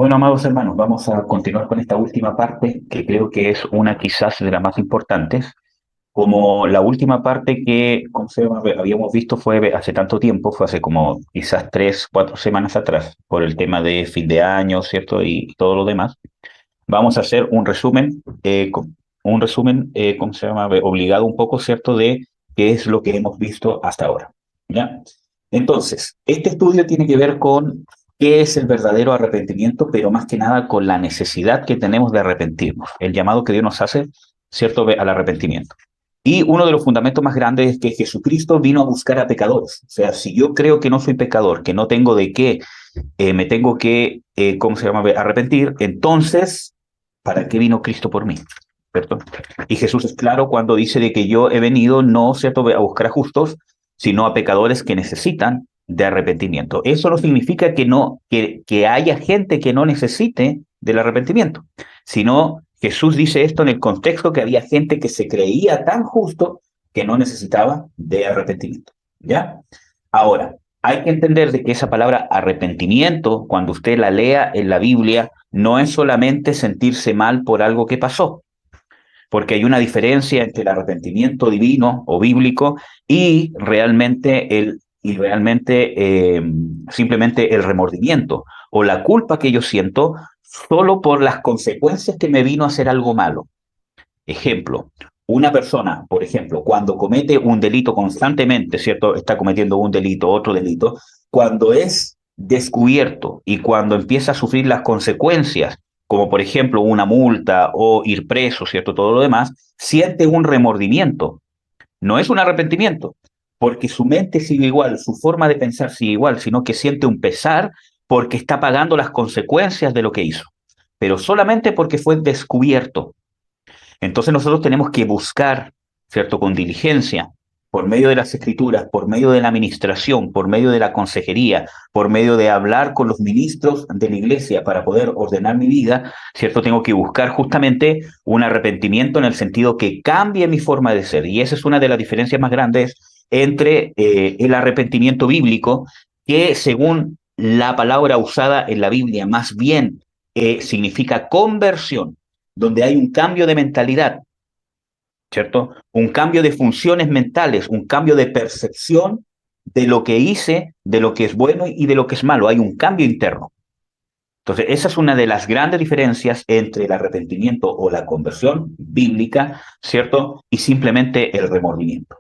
Bueno, amados hermanos, vamos a continuar con esta última parte que creo que es una quizás de las más importantes. Como la última parte que como se llama, habíamos visto fue hace tanto tiempo, fue hace como quizás 3, 4 semanas atrás, por el tema de fin de año, ¿cierto? Y todo lo demás. Vamos a hacer un resumen, ¿cómo se llama? Obligado un poco, ¿cierto? De qué es lo que hemos visto hasta ahora. ¿Ya? Entonces, este estudio tiene que ver con qué es el verdadero arrepentimiento, pero más que nada con la necesidad que tenemos de arrepentirnos, el llamado que Dios nos hace, ¿cierto? Al arrepentimiento. Y uno de los fundamentos más grandes es que Jesucristo vino a buscar a pecadores. O sea, si yo creo que no soy pecador, que no tengo de qué me tengo que, ¿cómo se llama?, arrepentir, entonces, ¿para qué vino Cristo por mí? ¿Cierto? Y Jesús es claro cuando dice de que yo he venido no, ¿cierto?, a buscar a justos, sino a pecadores que necesitan de arrepentimiento. Eso no significa que no, que haya gente que no necesite del arrepentimiento, sino Jesús dice esto en el contexto que había gente que se creía tan justo que no necesitaba de arrepentimiento. ¿Ya? Ahora, hay que entender de que esa palabra arrepentimiento, cuando usted la lea en la Biblia, no es solamente sentirse mal por algo que pasó, porque hay una diferencia entre el arrepentimiento divino o bíblico y realmente simplemente el remordimiento o la culpa que yo siento solo por las consecuencias que me vino a hacer algo malo. Ejemplo, una persona, por ejemplo, cuando comete un delito constantemente, ¿cierto? Está cometiendo un delito, otro delito, cuando es descubierto y cuando empieza a sufrir las consecuencias, como por ejemplo una multa o ir preso, ¿cierto? Todo lo demás, siente un remordimiento. No es un arrepentimiento, porque su mente sigue igual, su forma de pensar sigue igual, sino que siente un pesar porque está pagando las consecuencias de lo que hizo, pero solamente porque fue descubierto. Entonces nosotros tenemos que buscar, ¿cierto?, con diligencia, por medio de las escrituras, por medio de la administración, por medio de la consejería, por medio de hablar con los ministros de la iglesia para poder ordenar mi vida, ¿cierto? Tengo que buscar justamente un arrepentimiento en el sentido que cambie mi forma de ser. Y esa es una de las diferencias más grandes entre el arrepentimiento bíblico, que según la palabra usada en la Biblia, más bien significa conversión, donde hay un cambio de mentalidad, ¿cierto? Un cambio de funciones mentales, un cambio de percepción de lo que hice, de lo que es bueno y de lo que es malo. Hay un cambio interno. Entonces, esa es una de las grandes diferencias entre el arrepentimiento o la conversión bíblica, ¿cierto? Y simplemente el remordimiento,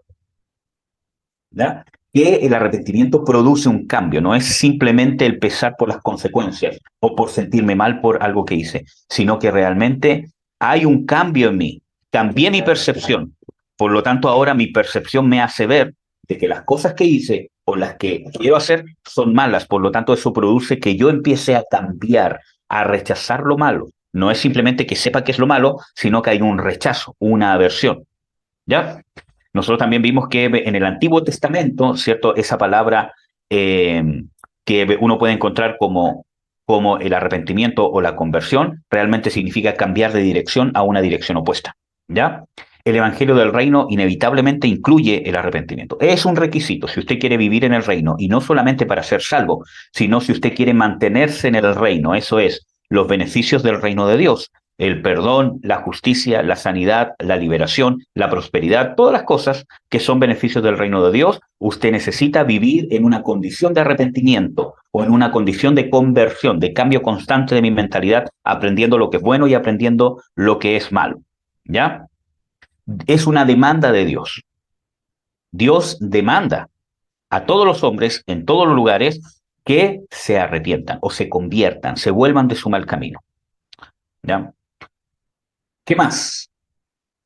¿verdad? Que el arrepentimiento produce un cambio, no es simplemente el pesar por las consecuencias o por sentirme mal por algo que hice, sino que realmente hay un cambio en mí, cambié mi percepción, por lo tanto ahora mi percepción me hace ver de que las cosas que hice o las que quiero hacer son malas, por lo tanto eso produce que yo empiece a cambiar, a rechazar lo malo. No es simplemente que sepa que es lo malo, sino que hay un rechazo, una aversión. ¿Ya? Nosotros también vimos que en el Antiguo Testamento, ¿cierto? Esa palabra eh, que uno puede encontrar como el arrepentimiento o la conversión, realmente significa cambiar de dirección a una dirección opuesta. ¿Ya? El Evangelio del Reino inevitablemente incluye el arrepentimiento. Es un requisito si usted quiere vivir en el reino, y no solamente para ser salvo, sino si usted quiere mantenerse en el reino, eso es, los beneficios del reino de Dios, el perdón, la justicia, la sanidad, la liberación, la prosperidad, todas las cosas que son beneficios del reino de Dios, usted necesita vivir en una condición de arrepentimiento o en una condición de conversión, de cambio constante de mi mentalidad, aprendiendo lo que es bueno y aprendiendo lo que es malo. ¿Ya? Es una demanda de Dios. Dios demanda a todos los hombres en todos los lugares que se arrepientan o se conviertan, se vuelvan de su mal camino. ¿Ya? ¿Qué más?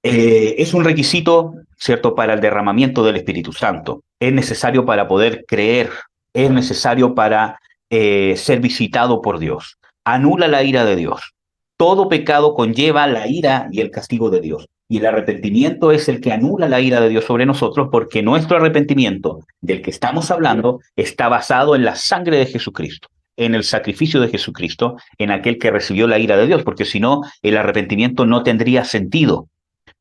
Es un requisito, ¿cierto?, para el derramamiento del Espíritu Santo. Es necesario para poder creer, es necesario para ser visitado por Dios. Anula la ira de Dios. Todo pecado conlleva la ira y el castigo de Dios. Y el arrepentimiento es el que anula la ira de Dios sobre nosotros, porque nuestro arrepentimiento del que estamos hablando está basado en la sangre de Jesucristo, en el sacrificio de Jesucristo, en aquel que recibió la ira de Dios, porque si no, el arrepentimiento no tendría sentido.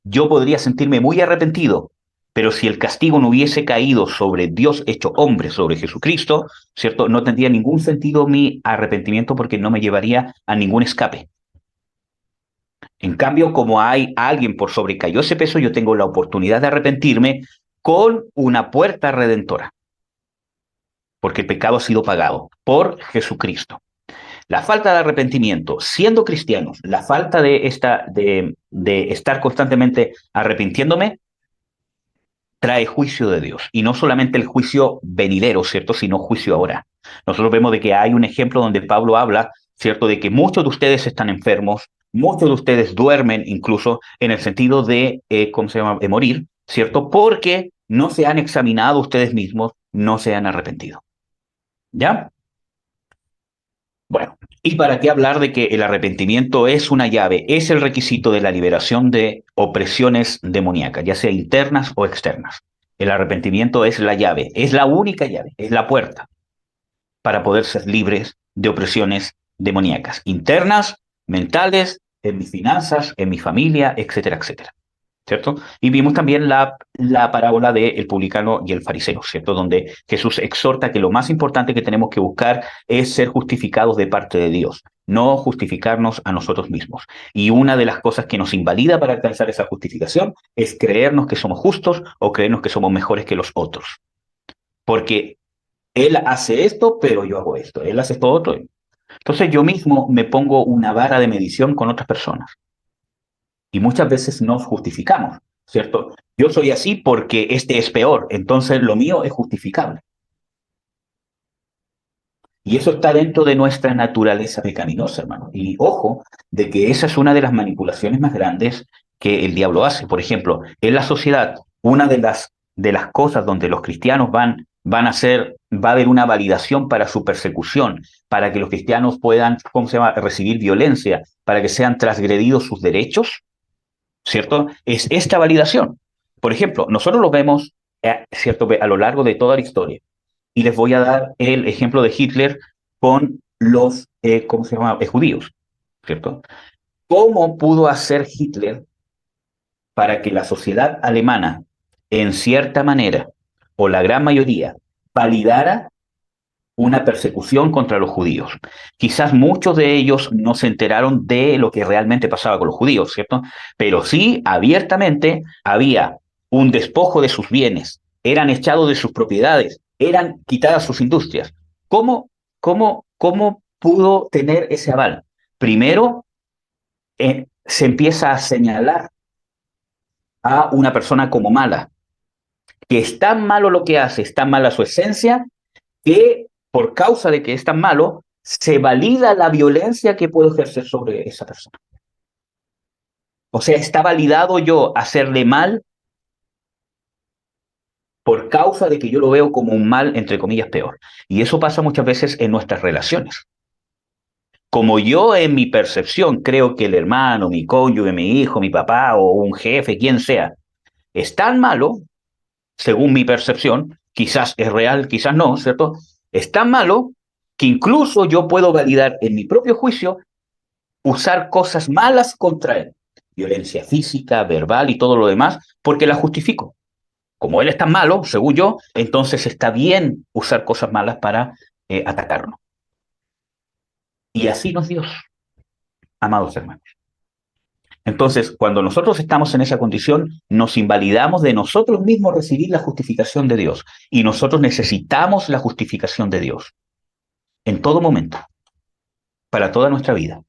Yo podría sentirme muy arrepentido, Pero si el castigo no hubiese caído sobre Dios hecho hombre, sobre Jesucristo, ¿cierto? No tendría ningún sentido mi arrepentimiento porque no me llevaría a ningún escape. En cambio, como hay alguien por sobre cayó ese peso, yo tengo la oportunidad de arrepentirme con una puerta redentora, porque el pecado ha sido pagado por Jesucristo. La falta de arrepentimiento, siendo cristianos, la falta de estar constantemente arrepintiéndome, trae juicio de Dios. Y no solamente el juicio venidero, ¿cierto? Sino juicio ahora. Nosotros vemos de que hay un ejemplo donde Pablo habla, ¿cierto? De que muchos de ustedes están enfermos, muchos de ustedes duermen incluso en el sentido de, ¿cómo se llama?, de morir, ¿cierto? Porque no se han examinado ustedes mismos, no se han arrepentido. ¿Ya? Bueno, ¿y para qué hablar de que el arrepentimiento es una llave, es el requisito de la liberación de opresiones demoníacas, ya sea internas o externas? El arrepentimiento es la llave, es la única llave, es la puerta para poder ser libres de opresiones demoníacas, internas, mentales, en mis finanzas, en mi familia, etcétera, etcétera. ¿Cierto? Y vimos también la parábola del publicano y el fariseo, ¿cierto? Donde Jesús exhorta que lo más importante que tenemos que buscar es ser justificados de parte de Dios, no justificarnos a nosotros mismos. Y una de las cosas que nos invalida para alcanzar esa justificación es creernos que somos justos o creernos que somos mejores que los otros. Porque Él hace esto, pero yo hago esto. Él hace esto otro. Entonces yo mismo me pongo una vara de medición con otras personas. Y muchas veces nos justificamos, ¿cierto? Yo soy así porque este es peor, entonces lo mío es justificable. Y eso está dentro de nuestra naturaleza pecaminosa, hermano. Y ojo, de que esa es una de las manipulaciones más grandes que el diablo hace. Por ejemplo, en la sociedad, una de las cosas donde los cristianos van a hacer, va a haber una validación para su persecución, para que los cristianos puedan, ¿cómo se llama?, recibir violencia, para que sean transgredidos sus derechos, ¿cierto? Es esta validación. Por ejemplo, nosotros lo vemos, ¿cierto?, a lo largo de toda la historia. Y les voy a dar el ejemplo de Hitler con los, ¿cómo se llama?, judíos, ¿cierto? ¿Cómo pudo hacer Hitler para que la sociedad alemana, en cierta manera, o la gran mayoría, validara una persecución contra los judíos? Quizás muchos de ellos no se enteraron de lo que realmente pasaba con los judíos, ¿cierto? Pero sí, abiertamente, había un despojo de sus bienes, eran echados de sus propiedades, eran quitadas sus industrias. ¿Cómo pudo tener ese aval? Primero, se empieza a señalar a una persona como mala, que es tan malo lo que hace, es tan mala su esencia, que por causa de que es tan malo, se valida la violencia que puedo ejercer sobre esa persona. O sea, está validado yo hacerle mal por causa de que yo lo veo como un mal, entre comillas, peor. Y eso pasa muchas veces en nuestras relaciones. Como yo en mi percepción creo que el hermano, mi cónyuge, mi hijo, mi papá o un jefe, quien sea, es tan malo, según mi percepción, quizás es real, quizás no, ¿cierto? Es tan malo que incluso yo puedo validar en mi propio juicio usar cosas malas contra él, violencia física, verbal y todo lo demás, porque la justifico. Como él es tan malo, según yo, entonces está bien usar cosas malas para atacarlo. Y así nos Dios, amados hermanos. Entonces, cuando nosotros estamos en esa condición, nos invalidamos de nosotros mismos recibir la justificación de Dios. Y nosotros necesitamos la justificación de Dios en todo momento, para toda nuestra vida.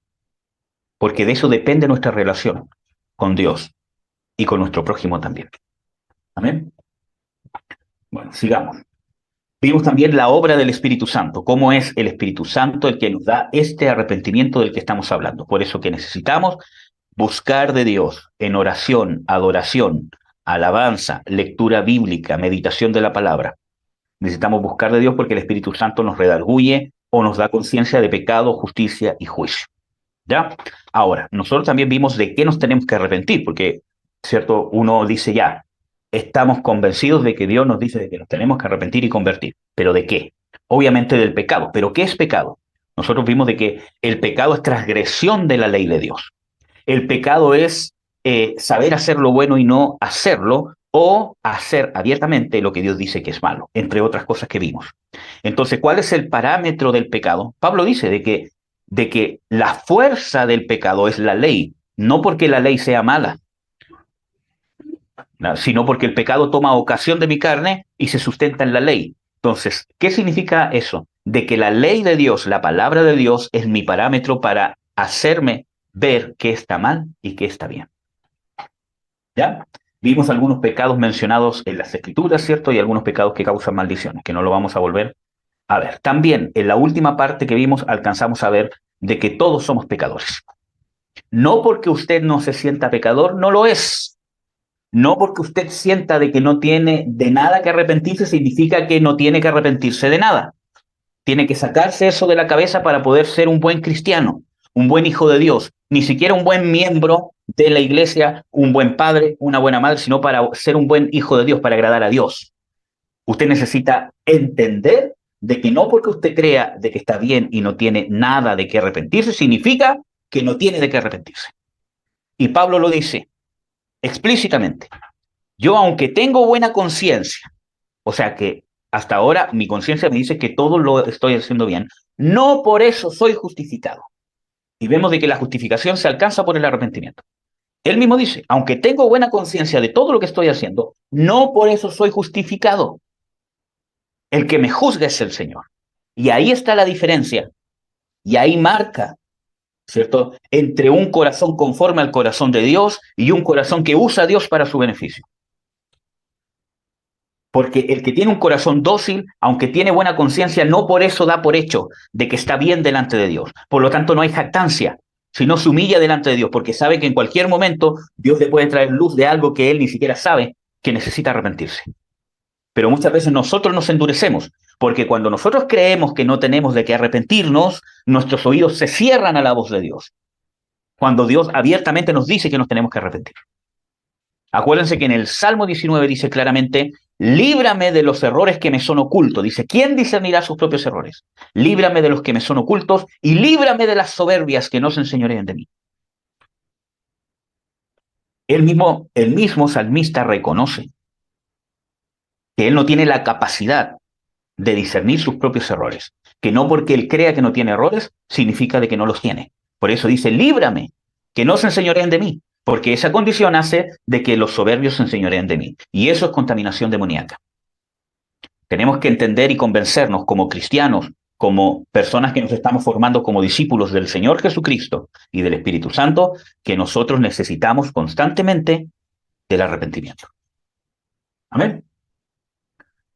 Porque de eso depende nuestra relación con Dios y con nuestro prójimo también. Amén. Bueno, sigamos. Vimos también la obra del Espíritu Santo, cómo es el Espíritu Santo el que nos da este arrepentimiento del que estamos hablando. Por eso que necesitamos buscar de Dios en oración, adoración, alabanza, lectura bíblica, meditación de la palabra. Necesitamos buscar de Dios porque el Espíritu Santo nos redarguye o nos da conciencia de pecado, justicia y juicio. ¿Ya? Ahora, nosotros también vimos de qué nos tenemos que arrepentir, porque, ¿cierto? Uno dice ya, estamos convencidos de que Dios nos dice de que nos tenemos que arrepentir y convertir. ¿Pero de qué? Obviamente del pecado. ¿Pero qué es pecado? Nosotros vimos de que el pecado es transgresión de la ley de Dios. El pecado es saber hacer lo bueno y no hacerlo o hacer abiertamente lo que Dios dice que es malo, entre otras cosas que vimos. Entonces, ¿cuál es el parámetro del pecado? Pablo dice de que la fuerza del pecado es la ley, no porque la ley sea mala, ¿no? Sino porque el pecado toma ocasión de mi carne y se sustenta en la ley. Entonces, ¿qué significa eso? De que la ley de Dios, la palabra de Dios, es mi parámetro para hacerme ver qué está mal y qué está bien. ¿Ya? Vimos algunos pecados mencionados en las Escrituras, ¿cierto? Y algunos pecados que causan maldiciones, que no lo vamos a volver a ver. También, en la última parte que vimos, alcanzamos a ver de que todos somos pecadores. No porque usted no se sienta pecador, no lo es. No porque usted sienta de que no tiene de nada que arrepentirse, significa que no tiene que arrepentirse de nada. Tiene que sacarse eso de la cabeza para poder ser un buen cristiano, un buen hijo de Dios, ni siquiera un buen miembro de la iglesia, un buen padre, una buena madre, sino para ser un buen hijo de Dios, para agradar a Dios. Usted necesita entender de que no porque usted crea de que está bien y no tiene nada de qué arrepentirse, significa que no tiene de qué arrepentirse. Y Pablo lo dice explícitamente. Yo, aunque tengo buena conciencia, o sea que hasta ahora mi conciencia me dice que todo lo estoy haciendo bien, no por eso soy justificado. Y vemos de que la justificación se alcanza por el arrepentimiento. Él mismo dice, aunque tengo buena conciencia de todo lo que estoy haciendo, no por eso soy justificado. El que me juzga es el Señor. Y ahí está la diferencia. Y ahí marca, ¿cierto? Entre un corazón conforme al corazón de Dios y un corazón que usa a Dios para su beneficio. Porque el que tiene un corazón dócil, aunque tiene buena conciencia, no por eso da por hecho de que está bien delante de Dios. Por lo tanto, no hay jactancia, sino se humilla delante de Dios, porque sabe que en cualquier momento Dios le puede traer luz de algo que él ni siquiera sabe que necesita arrepentirse. Pero muchas veces nosotros nos endurecemos, porque cuando nosotros creemos que no tenemos de qué arrepentirnos, nuestros oídos se cierran a la voz de Dios. Cuando Dios abiertamente nos dice que nos tenemos que arrepentir. Acuérdense que en el Salmo 19 dice claramente, líbrame de los errores que me son ocultos. Dice, ¿quién discernirá sus propios errores? Líbrame de los que me son ocultos y líbrame de las soberbias que no se enseñoreen de mí. El mismo salmista reconoce que él no tiene la capacidad de discernir sus propios errores, que no porque él crea que no tiene errores, significa de que no los tiene. Por eso dice, líbrame, que no se enseñoreen de mí, porque esa condición hace de que los soberbios se enseñoreen de mí. Y eso es contaminación demoníaca. Tenemos que entender y convencernos como cristianos, como personas que nos estamos formando como discípulos del Señor Jesucristo y del Espíritu Santo, que nosotros necesitamos constantemente del arrepentimiento. Amén.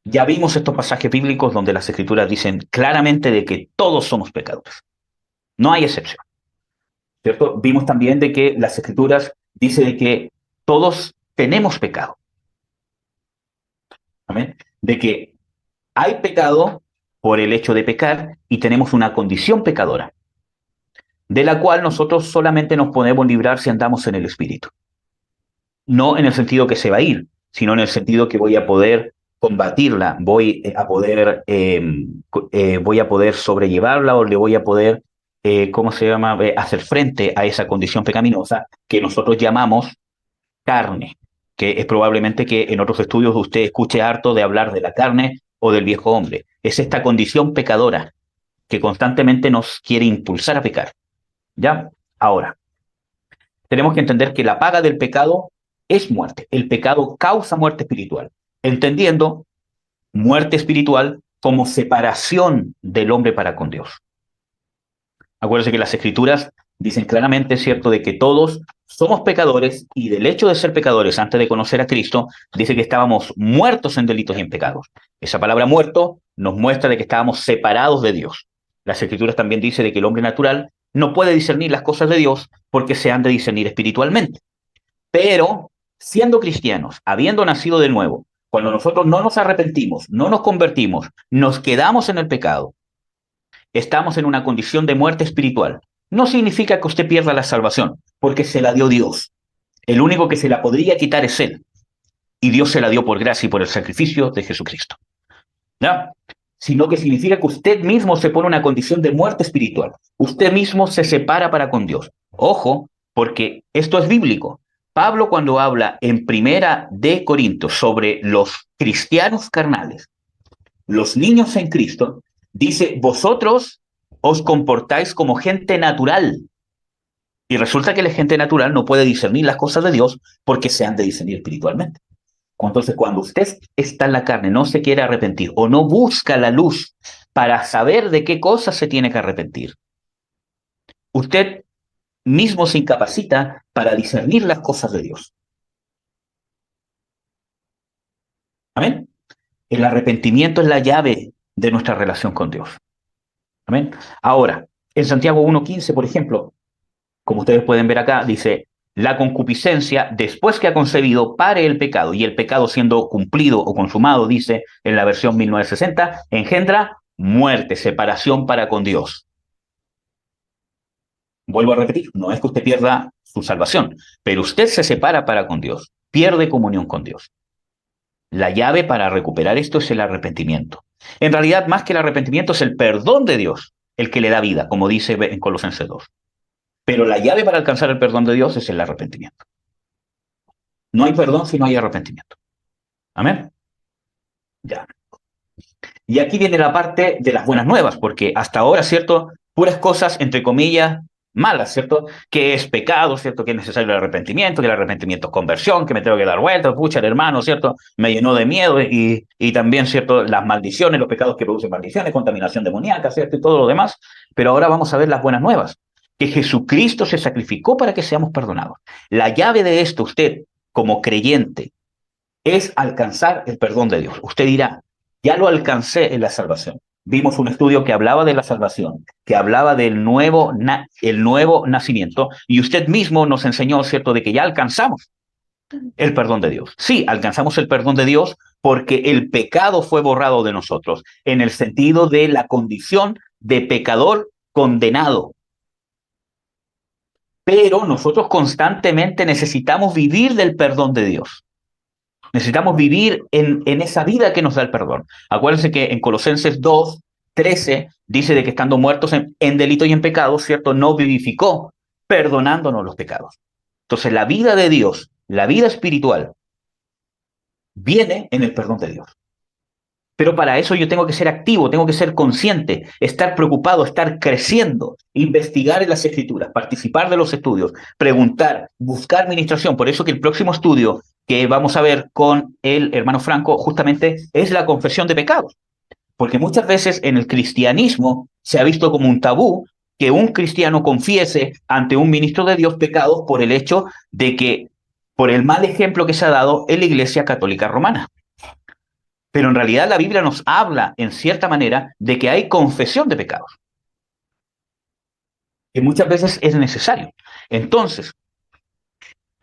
Ya vimos estos pasajes bíblicos donde las Escrituras dicen claramente de que todos somos pecadores. No hay excepción, ¿cierto? Vimos también de que las Escrituras dicen de que todos tenemos pecado. Amén. De que hay pecado por el hecho de pecar y tenemos una condición pecadora, de la cual nosotros solamente nos podemos librar si andamos en el Espíritu. No en el sentido que se va a ir, sino en el sentido que voy a poder combatirla, voy a poder sobrellevarla o le voy a poder, ¿cómo se llama?, hacer frente a esa condición pecaminosa que nosotros llamamos carne, que es probablemente que en otros estudios usted escuche harto de hablar de la carne o del viejo hombre. Es esta condición pecadora que constantemente nos quiere impulsar a pecar. ¿Ya? Ahora, tenemos que entender que la paga del pecado es muerte. El pecado causa muerte espiritual, entendiendo muerte espiritual como separación del hombre para con Dios. Acuérdense que las Escrituras dicen claramente, ¿cierto?, de que todos somos pecadores y del hecho de ser pecadores antes de conocer a Cristo, dice que estábamos muertos en delitos y en pecados. Esa palabra muerto nos muestra de que estábamos separados de Dios. Las Escrituras también dicen de que el hombre natural no puede discernir las cosas de Dios porque se han de discernir espiritualmente. Pero, siendo cristianos, habiendo nacido de nuevo, cuando nosotros no nos arrepentimos, no nos convertimos, nos quedamos en el pecado, estamos en una condición de muerte espiritual. No significa que usted pierda la salvación, porque se la dio Dios. El único que se la podría quitar es Él. Y Dios se la dio por gracia y por el sacrificio de Jesucristo. ¿Ya? Sino que significa que usted mismo se pone en una condición de muerte espiritual. Usted mismo se separa para con Dios. Ojo, porque esto es bíblico. Pablo, cuando habla en Primera de Corintios sobre los cristianos carnales, los niños en Cristo, dice, vosotros os comportáis como gente natural. Y resulta que la gente natural no puede discernir las cosas de Dios porque se han de discernir espiritualmente. Entonces, cuando usted está en la carne, no se quiere arrepentir o no busca la luz para saber de qué cosas se tiene que arrepentir, usted mismo se incapacita para discernir las cosas de Dios. Amén. El arrepentimiento es la llave de nuestra relación con Dios. Amén. Ahora, en Santiago 1:15, por ejemplo, como ustedes pueden ver acá, dice, la concupiscencia, después que ha concebido, pare el pecado, y el pecado siendo cumplido o consumado, dice en la versión 1960, engendra muerte, separación para con Dios. Vuelvo a repetir, no es que usted pierda su salvación, pero usted se separa para con Dios, pierde comunión con Dios. La llave para recuperar esto es el arrepentimiento. En realidad, más que el arrepentimiento, es el perdón de Dios el que le da vida, como dice en Colosenses 2. Pero la llave para alcanzar el perdón de Dios es el arrepentimiento. No hay perdón si no hay arrepentimiento. Amén. Ya. Y aquí viene la parte de las buenas nuevas, porque hasta ahora, ¿cierto? Puras cosas, entre comillas, malas, ¿cierto? Que es pecado, ¿cierto? Que es necesario el arrepentimiento, que el arrepentimiento es conversión, que me tengo que dar vuelta, pucha, el hermano, ¿cierto? Me llenó de miedo y también, ¿cierto? Las maldiciones, los pecados que producen maldiciones, contaminación demoníaca, ¿cierto? Y todo lo demás. Pero ahora vamos a ver las buenas nuevas, que Jesucristo se sacrificó para que seamos perdonados. La llave de esto, usted, como creyente, es alcanzar el perdón de Dios. Usted dirá, ya lo alcancé en la salvación. Vimos un estudio que hablaba de la salvación, que hablaba del el nuevo nacimiento, y usted mismo nos enseñó, ¿cierto?, de que ya alcanzamos el perdón de Dios. Sí, alcanzamos el perdón de Dios porque el pecado fue borrado de nosotros, en el sentido de la condición de pecador condenado. Pero nosotros constantemente necesitamos vivir del perdón de Dios. Necesitamos vivir en esa vida que nos da el perdón. Acuérdense que en Colosenses 2:13 dice de que estando muertos en delito y en pecado, ¿cierto? No vivificó, perdonándonos los pecados. Entonces la vida de Dios, la vida espiritual, viene en el perdón de Dios. Pero para eso yo tengo que ser activo, tengo que ser consciente, estar preocupado, estar creciendo, investigar en las escrituras, participar de los estudios, preguntar, buscar administración. Por eso que el próximo estudio que vamos a ver con el hermano Franco justamente es la confesión de pecados. Porque muchas veces en el cristianismo se ha visto como un tabú que un cristiano confiese ante un ministro de Dios pecados por el hecho de que, por el mal ejemplo que se ha dado en la Iglesia Católica Romana. Pero en realidad la Biblia nos habla, en cierta manera, de que hay confesión de pecados, que muchas veces es necesario. Entonces,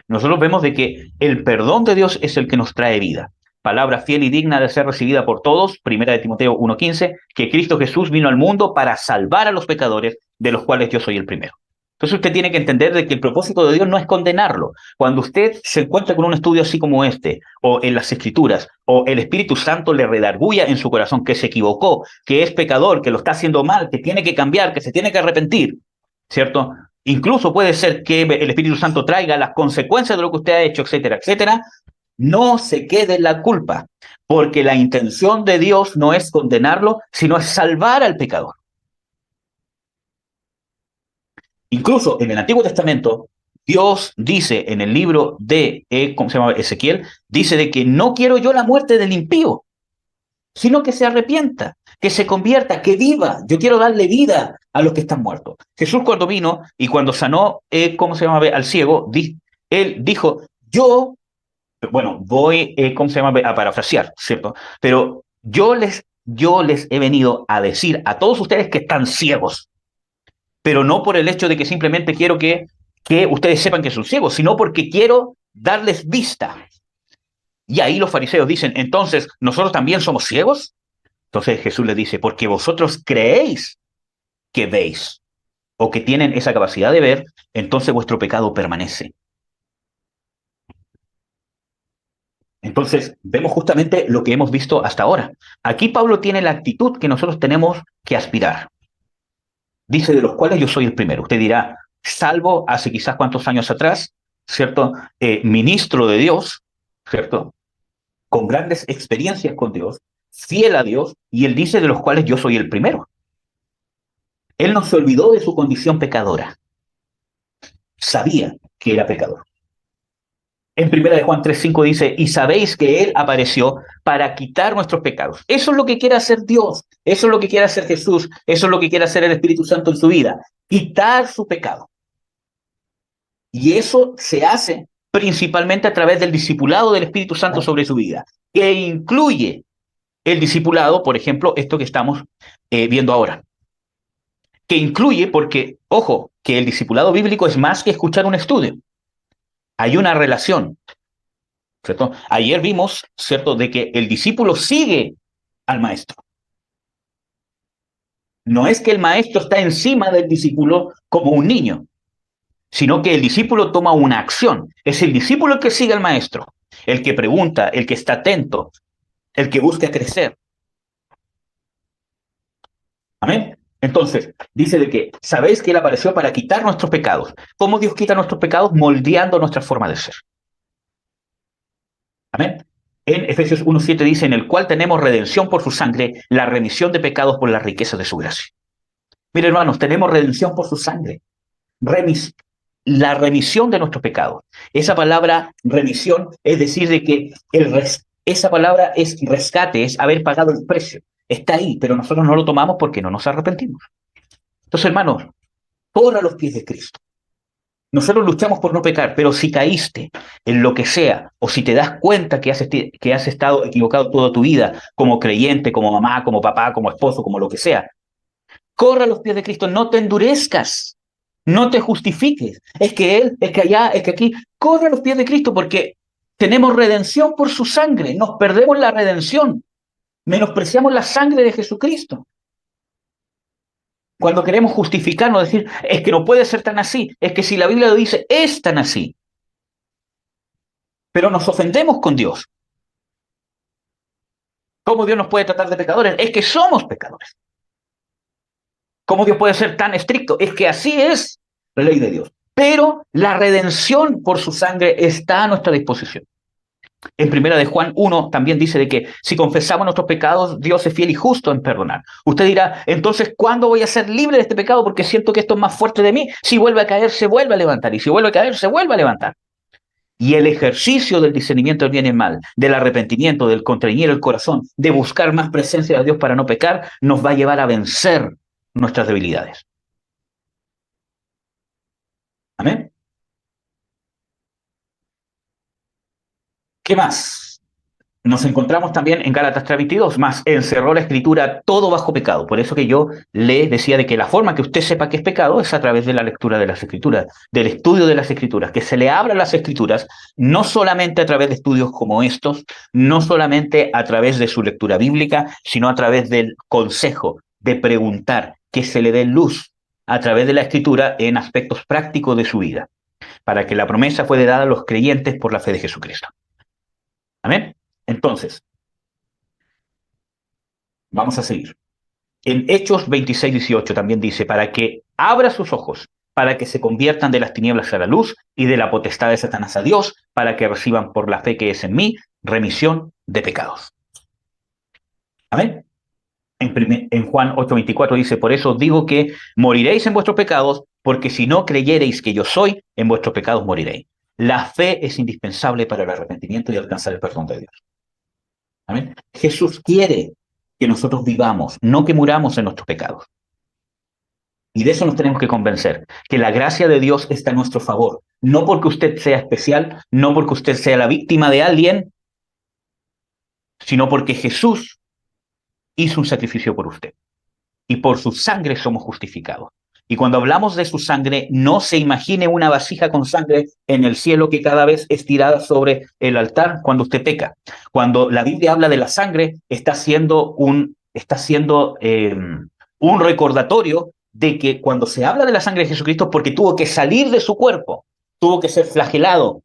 nosotros vemos de que el perdón de Dios es el que nos trae vida. Palabra fiel y digna de ser recibida por todos, Primera de Timoteo 1:15, que Cristo Jesús vino al mundo para salvar a los pecadores, de los cuales yo soy el primero. Entonces usted tiene que entender de que el propósito de Dios no es condenarlo. Cuando usted se encuentra con un estudio así como este, o en las Escrituras, o el Espíritu Santo le redarguya en su corazón que se equivocó, que es pecador, que lo está haciendo mal, que tiene que cambiar, que se tiene que arrepentir, ¿cierto? Incluso puede ser que el Espíritu Santo traiga las consecuencias de lo que usted ha hecho, etcétera, etcétera. No se quede en la culpa, porque la intención de Dios no es condenarlo, sino es salvar al pecador. Incluso en el Antiguo Testamento, Dios dice en el libro de, ¿cómo se llama? Ezequiel, dice de que no quiero yo la muerte del impío, sino que se arrepienta, que se convierta, que viva. Yo quiero darle vida a los que están muertos. Jesús cuando vino y cuando sanó, ¿cómo se llama? Al ciego, él dijo, yo, bueno, voy, ¿cómo se llama? A parafrasear, ¿cierto? Pero yo les he venido a decir a todos ustedes que están ciegos, pero no por el hecho de que simplemente quiero que ustedes sepan que son ciegos, sino porque quiero darles vista. Y ahí los fariseos dicen, entonces, ¿nosotros también somos ciegos? Entonces Jesús les dice, porque vosotros creéis que veis o que tienen esa capacidad de ver, entonces vuestro pecado permanece. Entonces, vemos justamente lo que hemos visto hasta ahora. Aquí Pablo tiene la actitud que nosotros tenemos que aspirar. Dice, de los cuales yo soy el primero. Usted dirá, salvo hace quizás cuántos años atrás, ¿cierto? Ministro de Dios, ¿cierto? Con grandes experiencias con Dios, fiel a Dios, y él dice de los cuales yo soy el primero. Él no se olvidó de su condición pecadora, sabía que era pecador. En 1 de Juan 3:5 dice, y sabéis que Él apareció para quitar nuestros pecados. Eso es lo que quiere hacer Dios, eso es lo que quiere hacer Jesús, eso es lo que quiere hacer el Espíritu Santo en su vida, quitar su pecado. Y eso se hace principalmente a través del discipulado del Espíritu Santo sobre su vida, que incluye el discipulado, por ejemplo, esto que estamos viendo ahora. Que incluye, porque, ojo, que el discipulado bíblico es más que escuchar un estudio. Hay una relación, ¿cierto? Ayer vimos, ¿cierto?, de que el discípulo sigue al maestro. No es que el maestro está encima del discípulo como un niño, sino que el discípulo toma una acción. Es el discípulo el que sigue al maestro, el que pregunta, el que está atento, el que busca crecer. Amén. Entonces, dice de que sabéis que Él apareció para quitar nuestros pecados. ¿Cómo Dios quita nuestros pecados? Moldeando nuestra forma de ser. Amén. En Efesios 1:7 dice, en el cual tenemos redención por su sangre, la remisión de pecados por la riqueza de su gracia. Mire, hermanos, tenemos redención por su sangre. La remisión de nuestros pecados. Esa palabra remisión es decir de que esa palabra es rescate, es haber pagado el precio. Está ahí, pero nosotros no lo tomamos porque no nos arrepentimos. Entonces, hermanos, corra a los pies de Cristo. Nosotros luchamos por no pecar, pero si caíste en lo que sea, o si te das cuenta que has estado equivocado toda tu vida, como creyente, como mamá, como papá, como esposo, como lo que sea, corra a los pies de Cristo, no te endurezcas, no te justifiques. Es que Él, es que allá, es que aquí, corra a los pies de Cristo porque tenemos redención por su sangre, nos perdemos la redención, menospreciamos la sangre de Jesucristo. Cuando queremos justificarnos, decir, es que no puede ser tan así, es que si la Biblia lo dice, es tan así. Pero nos ofendemos con Dios. ¿Cómo Dios nos puede tratar de pecadores? Es que somos pecadores. ¿Cómo Dios puede ser tan estricto? Es que así es la ley de Dios. Pero la redención por su sangre está a nuestra disposición. En 1 de Juan 1 también dice de que si confesamos nuestros pecados, Dios es fiel y justo en perdonar. Usted dirá, entonces, ¿cuándo voy a ser libre de este pecado? Porque siento que esto es más fuerte de mí. Si vuelve a caer, se vuelve a levantar. Y si vuelve a caer, se vuelve a levantar. Y el ejercicio del discernimiento del bien y el mal, del arrepentimiento, del contrañir el corazón, de buscar más presencia de Dios para no pecar, nos va a llevar a vencer nuestras debilidades. Amén. ¿Qué más? Nos encontramos también en Gálatas 3:22, más encerró la Escritura todo bajo pecado. Por eso que yo le decía de que la forma que usted sepa que es pecado es a través de la lectura de las Escrituras, del estudio de las Escrituras, que se le abran las Escrituras, no solamente a través de estudios como estos, no solamente a través de su lectura bíblica, sino a través del consejo, de preguntar, que se le dé luz a través de la Escritura en aspectos prácticos de su vida, para que la promesa fue dada a los creyentes por la fe de Jesucristo. Amén. Entonces, vamos a seguir. En Hechos 26:18 también dice, para que abra sus ojos, para que se conviertan de las tinieblas a la luz y de la potestad de Satanás a Dios, para que reciban por la fe que es en mí remisión de pecados. Amén. En Juan 8:24 dice, por eso digo que moriréis en vuestros pecados, porque si no creyereis que yo soy, en vuestros pecados moriréis. La fe es indispensable para el arrepentimiento y alcanzar el perdón de Dios. Amén. Jesús quiere que nosotros vivamos, no que muramos en nuestros pecados. Y de eso nos tenemos que convencer, que la gracia de Dios está a nuestro favor, no porque usted sea especial, no porque usted sea la víctima de alguien, sino porque Jesús hizo un sacrificio por usted. Y por su sangre somos justificados. Y cuando hablamos de su sangre, no se imagine una vasija con sangre en el cielo que cada vez es tirada sobre el altar cuando usted peca. Cuando la Biblia habla de la sangre, está haciendo un recordatorio de que cuando se habla de la sangre de Jesucristo, porque tuvo que salir de su cuerpo, tuvo que ser flagelado,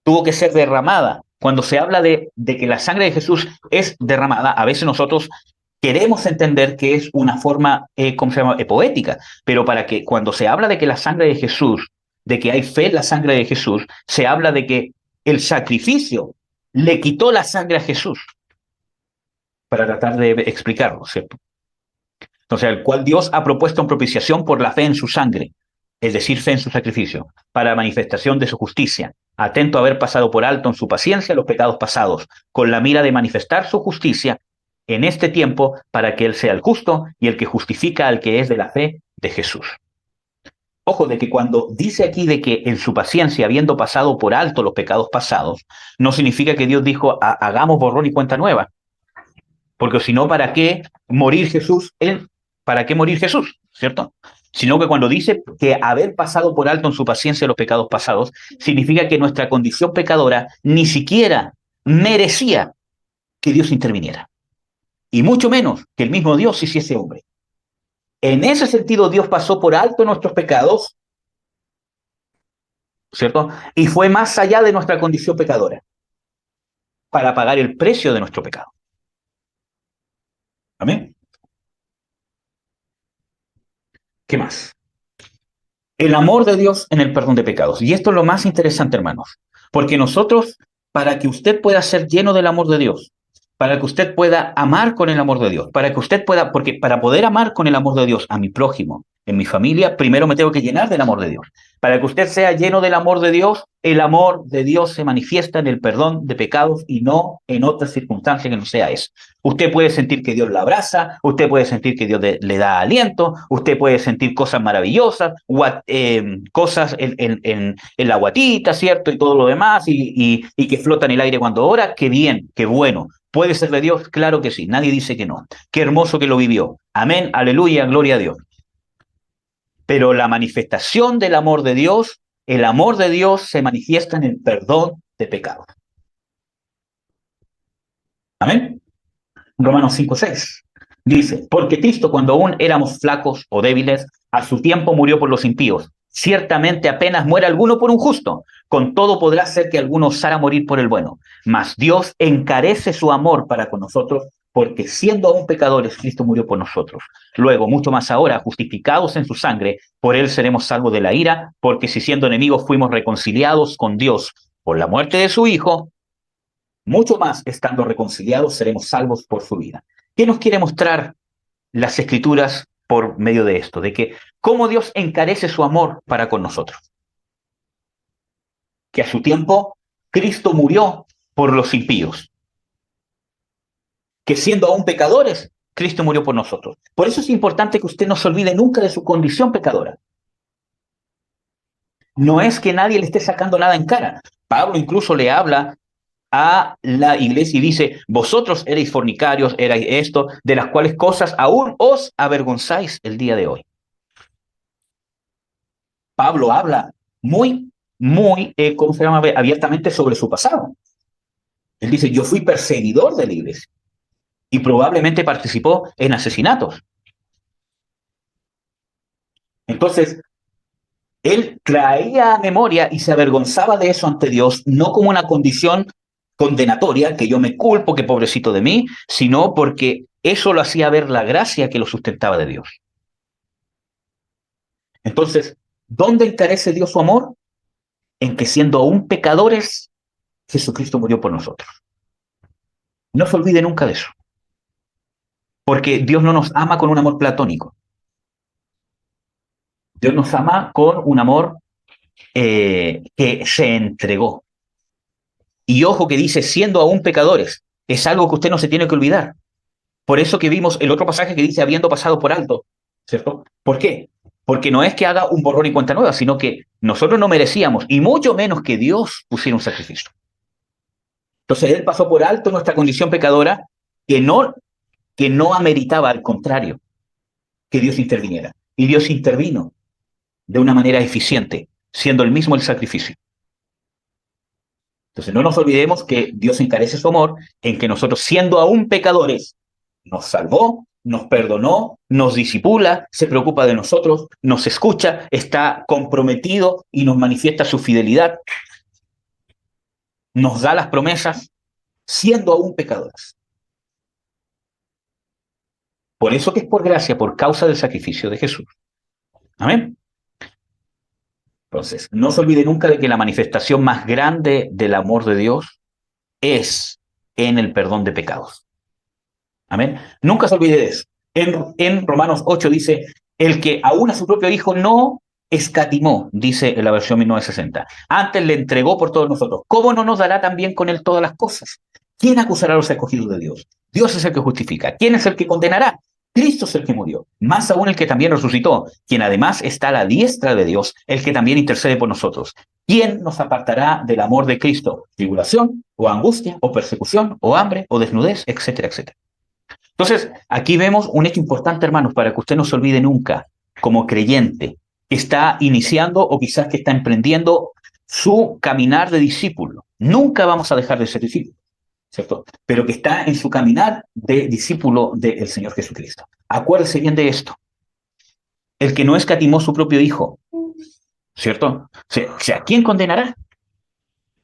tuvo que ser derramada. Cuando se habla de que la sangre de Jesús es derramada, a veces nosotros queremos entender que es una forma, ¿cómo se llama?, poética, pero para que cuando se habla de que la sangre de Jesús de que hay fe en la sangre de Jesús, se habla de que el sacrificio le quitó la sangre a Jesús, para tratar de explicarlo, ¿cierto? Entonces, el cual Dios ha propuesto en propiciación por la fe en su sangre, es decir, fe en su sacrificio, para manifestación de su justicia, atento a haber pasado por alto en su paciencia los pecados pasados, con la mira de manifestar su justicia en este tiempo para que Él sea el justo y el que justifica al que es de la fe de Jesús. Ojo, de que cuando dice aquí de que en su paciencia, habiendo pasado por alto los pecados pasados, no significa que Dios dijo, hagamos borrón y cuenta nueva. Porque si no, ¿para qué morir Jesús? ¿Para qué morir Jesús? ¿Cierto? Sino que cuando dice que haber pasado por alto en su paciencia los pecados pasados, significa que nuestra condición pecadora ni siquiera merecía que Dios interviniera. Y mucho menos que el mismo Dios hiciese hombre. En ese sentido, Dios pasó por alto nuestros pecados, ¿cierto? Y fue más allá de nuestra condición pecadora para pagar el precio de nuestro pecado. ¿Amén? ¿Qué más? El amor de Dios en el perdón de pecados. Y esto es lo más interesante, hermanos, porque nosotros, para que usted pueda ser lleno del amor de Dios, para que usted pueda amar con el amor de Dios, para que usted pueda, porque para poder amar con el amor de Dios a mi prójimo, en mi familia, primero me tengo que llenar del amor de Dios. Para que usted sea lleno del amor de Dios, el amor de Dios se manifiesta en el perdón de pecados y no en otra circunstancia que no sea eso. Usted puede sentir que Dios la abraza, usted puede sentir que Dios le da aliento, usted puede sentir cosas maravillosas, cosas en la guatita, ¿cierto? Y todo lo demás, y que flota en el aire cuando ora. Qué bien, qué bueno. ¿Puede ser de Dios? Claro que sí, nadie dice que no. Qué hermoso que lo vivió. Amén, aleluya, gloria a Dios. Pero la manifestación del amor de Dios, el amor de Dios se manifiesta en el perdón de pecados. Amén. Romanos 5:6 dice, porque Cristo cuando aún éramos flacos o débiles, a su tiempo murió por los impíos. Ciertamente apenas muere alguno por un justo, con todo podrá ser que alguno osara morir por el bueno. Mas Dios encarece su amor para con nosotros, porque siendo aún pecadores, Cristo murió por nosotros. Luego, mucho más ahora, justificados en su sangre, por él seremos salvos de la ira, porque si siendo enemigos fuimos reconciliados con Dios por la muerte de su Hijo, mucho más, estando reconciliados, seremos salvos por su vida. ¿Qué nos quiere mostrar las Escrituras por medio de esto? De que cómo Dios encarece su amor para con nosotros. Que a su tiempo Cristo murió por los impíos. Que siendo aún pecadores, Cristo murió por nosotros. Por eso es importante que usted no se olvide nunca de su condición pecadora. No es que nadie le esté sacando nada en cara. Pablo incluso le habla a la iglesia y dice, vosotros erais fornicarios, erais esto, de las cuales cosas aún os avergonzáis el día de hoy. Pablo habla muy, ¿cómo se llama? Abiertamente sobre su pasado. Él dice, yo fui perseguidor de la iglesia y probablemente participó en asesinatos. Entonces, él traía a memoria y se avergonzaba de eso ante Dios, no como una condición condenatoria, que yo me culpo, que pobrecito de mí, sino porque eso lo hacía ver la gracia que lo sustentaba de Dios. Entonces, ¿dónde encarece Dios su amor? En que siendo aún pecadores, Jesucristo murió por nosotros. No se olvide nunca de eso. Porque Dios no nos ama con un amor platónico. Dios nos ama con un amor que se entregó. Y ojo que dice, siendo aún pecadores, es algo que usted no se tiene que olvidar. Por eso que vimos el otro pasaje que dice, habiendo pasado por alto, ¿cierto? ¿Por qué? Porque no es que haga un borrón y cuenta nueva, sino que nosotros no merecíamos, y mucho menos que Dios pusiera un sacrificio. Entonces Él pasó por alto nuestra condición pecadora, que no ameritaba, al contrario, que Dios interviniera. Y Dios intervino de una manera eficiente, siendo Él mismo el sacrificio. Entonces no nos olvidemos que Dios encarece su amor en que nosotros, siendo aún pecadores, nos salvó, nos perdonó, nos disipula, se preocupa de nosotros, nos escucha, está comprometido y nos manifiesta su fidelidad, nos da las promesas, siendo aún pecadores. Por eso que es por gracia, por causa del sacrificio de Jesús. Amén. Entonces, no se olvide nunca de que la manifestación más grande del amor de Dios es en el perdón de pecados. Amén. Nunca se olvide de eso. En Romanos 8 dice, el que aún a su propio hijo no escatimó, dice en la versión 1960. Antes le entregó por todos nosotros. ¿Cómo no nos dará también con él todas las cosas? ¿Quién acusará a los escogidos de Dios? Dios es el que justifica. ¿Quién es el que condenará? Cristo es el que murió, más aún el que también resucitó, quien además está a la diestra de Dios, el que también intercede por nosotros. ¿Quién nos apartará del amor de Cristo? ¿Tribulación, o angustia, o persecución, o hambre, o desnudez, etcétera, etcétera? Entonces, aquí vemos un hecho importante, hermanos, para que usted no se olvide nunca, como creyente, que está iniciando o quizás que está emprendiendo su caminar de discípulo. Nunca vamos a dejar de ser discípulos, ¿cierto? Pero que está en su caminar de discípulo del Señor Jesucristo. Acuérdese bien de esto. El que no escatimó su propio hijo, ¿cierto? O sea, ¿quién condenará?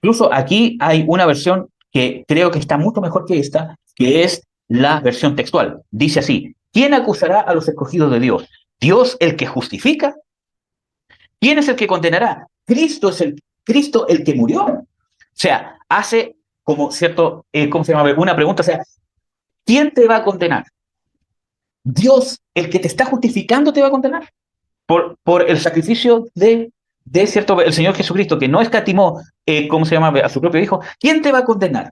Incluso aquí hay una versión que creo que está mucho mejor que esta, que es la versión textual. Dice así, ¿quién acusará a los escogidos de Dios? ¿Dios el que justifica? ¿Quién es el que condenará? Cristo el que murió. O sea, hace como cierto, ¿cómo se llama? Una pregunta, o sea, ¿quién te va a condenar? ¿Dios el que te está justificando te va a condenar? Por el sacrificio de cierto, el Señor Jesucristo, que no escatimó, ¿cómo se llama? A su propio hijo. ¿Quién te va a condenar?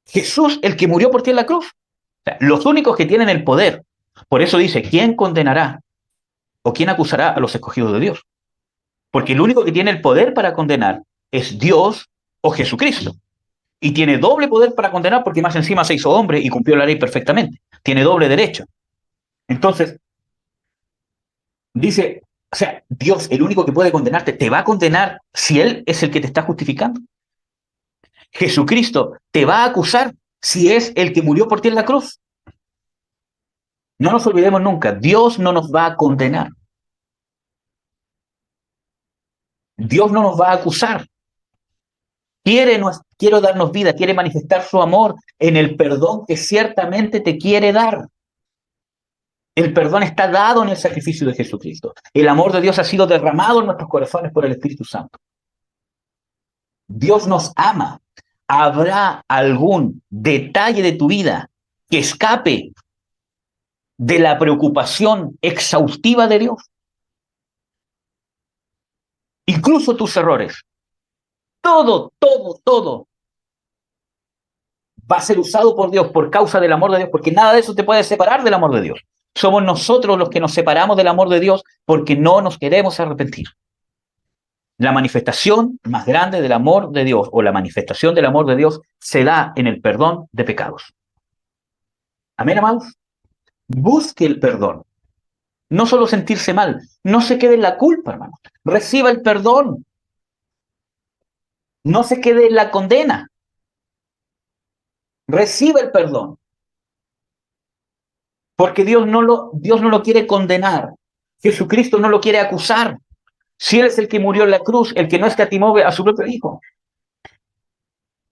Jesús, el que murió por ti en la cruz. O sea, los únicos que tienen el poder. Por eso dice, ¿quién condenará o quién acusará a los escogidos de Dios? Porque el único que tiene el poder para condenar es Dios o Jesucristo. Y tiene doble poder para condenar porque más encima se hizo hombre y cumplió la ley perfectamente. Tiene doble derecho. Entonces, dice, o sea, Dios, el único que puede condenarte, te va a condenar si Él es el que te está justificando. Jesucristo te va a acusar si es el que murió por ti en la cruz. No nos olvidemos nunca, Dios no nos va a condenar. Dios no nos va a acusar. Quiere darnos vida, quiere manifestar su amor en el perdón que ciertamente te quiere dar. El perdón está dado en el sacrificio de Jesucristo. El amor de Dios ha sido derramado en nuestros corazones por el Espíritu Santo. Dios nos ama. ¿Habrá algún detalle de tu vida que escape de la preocupación exhaustiva de Dios? Incluso tus errores. Todo va a ser usado por Dios por causa del amor de Dios, porque nada de eso te puede separar del amor de Dios. Somos nosotros los que nos separamos del amor de Dios porque no nos queremos arrepentir. La manifestación más grande del amor de Dios o la manifestación del amor de Dios se da en el perdón de pecados. Amén, amados. Busque el perdón. No solo sentirse mal, no se quede en la culpa, hermano. Reciba el perdón. No se quede en la condena. Reciba el perdón. Porque Dios no lo quiere condenar. Jesucristo no lo quiere acusar. Si Él es el que murió en la cruz, el que no escatimó a su propio hijo.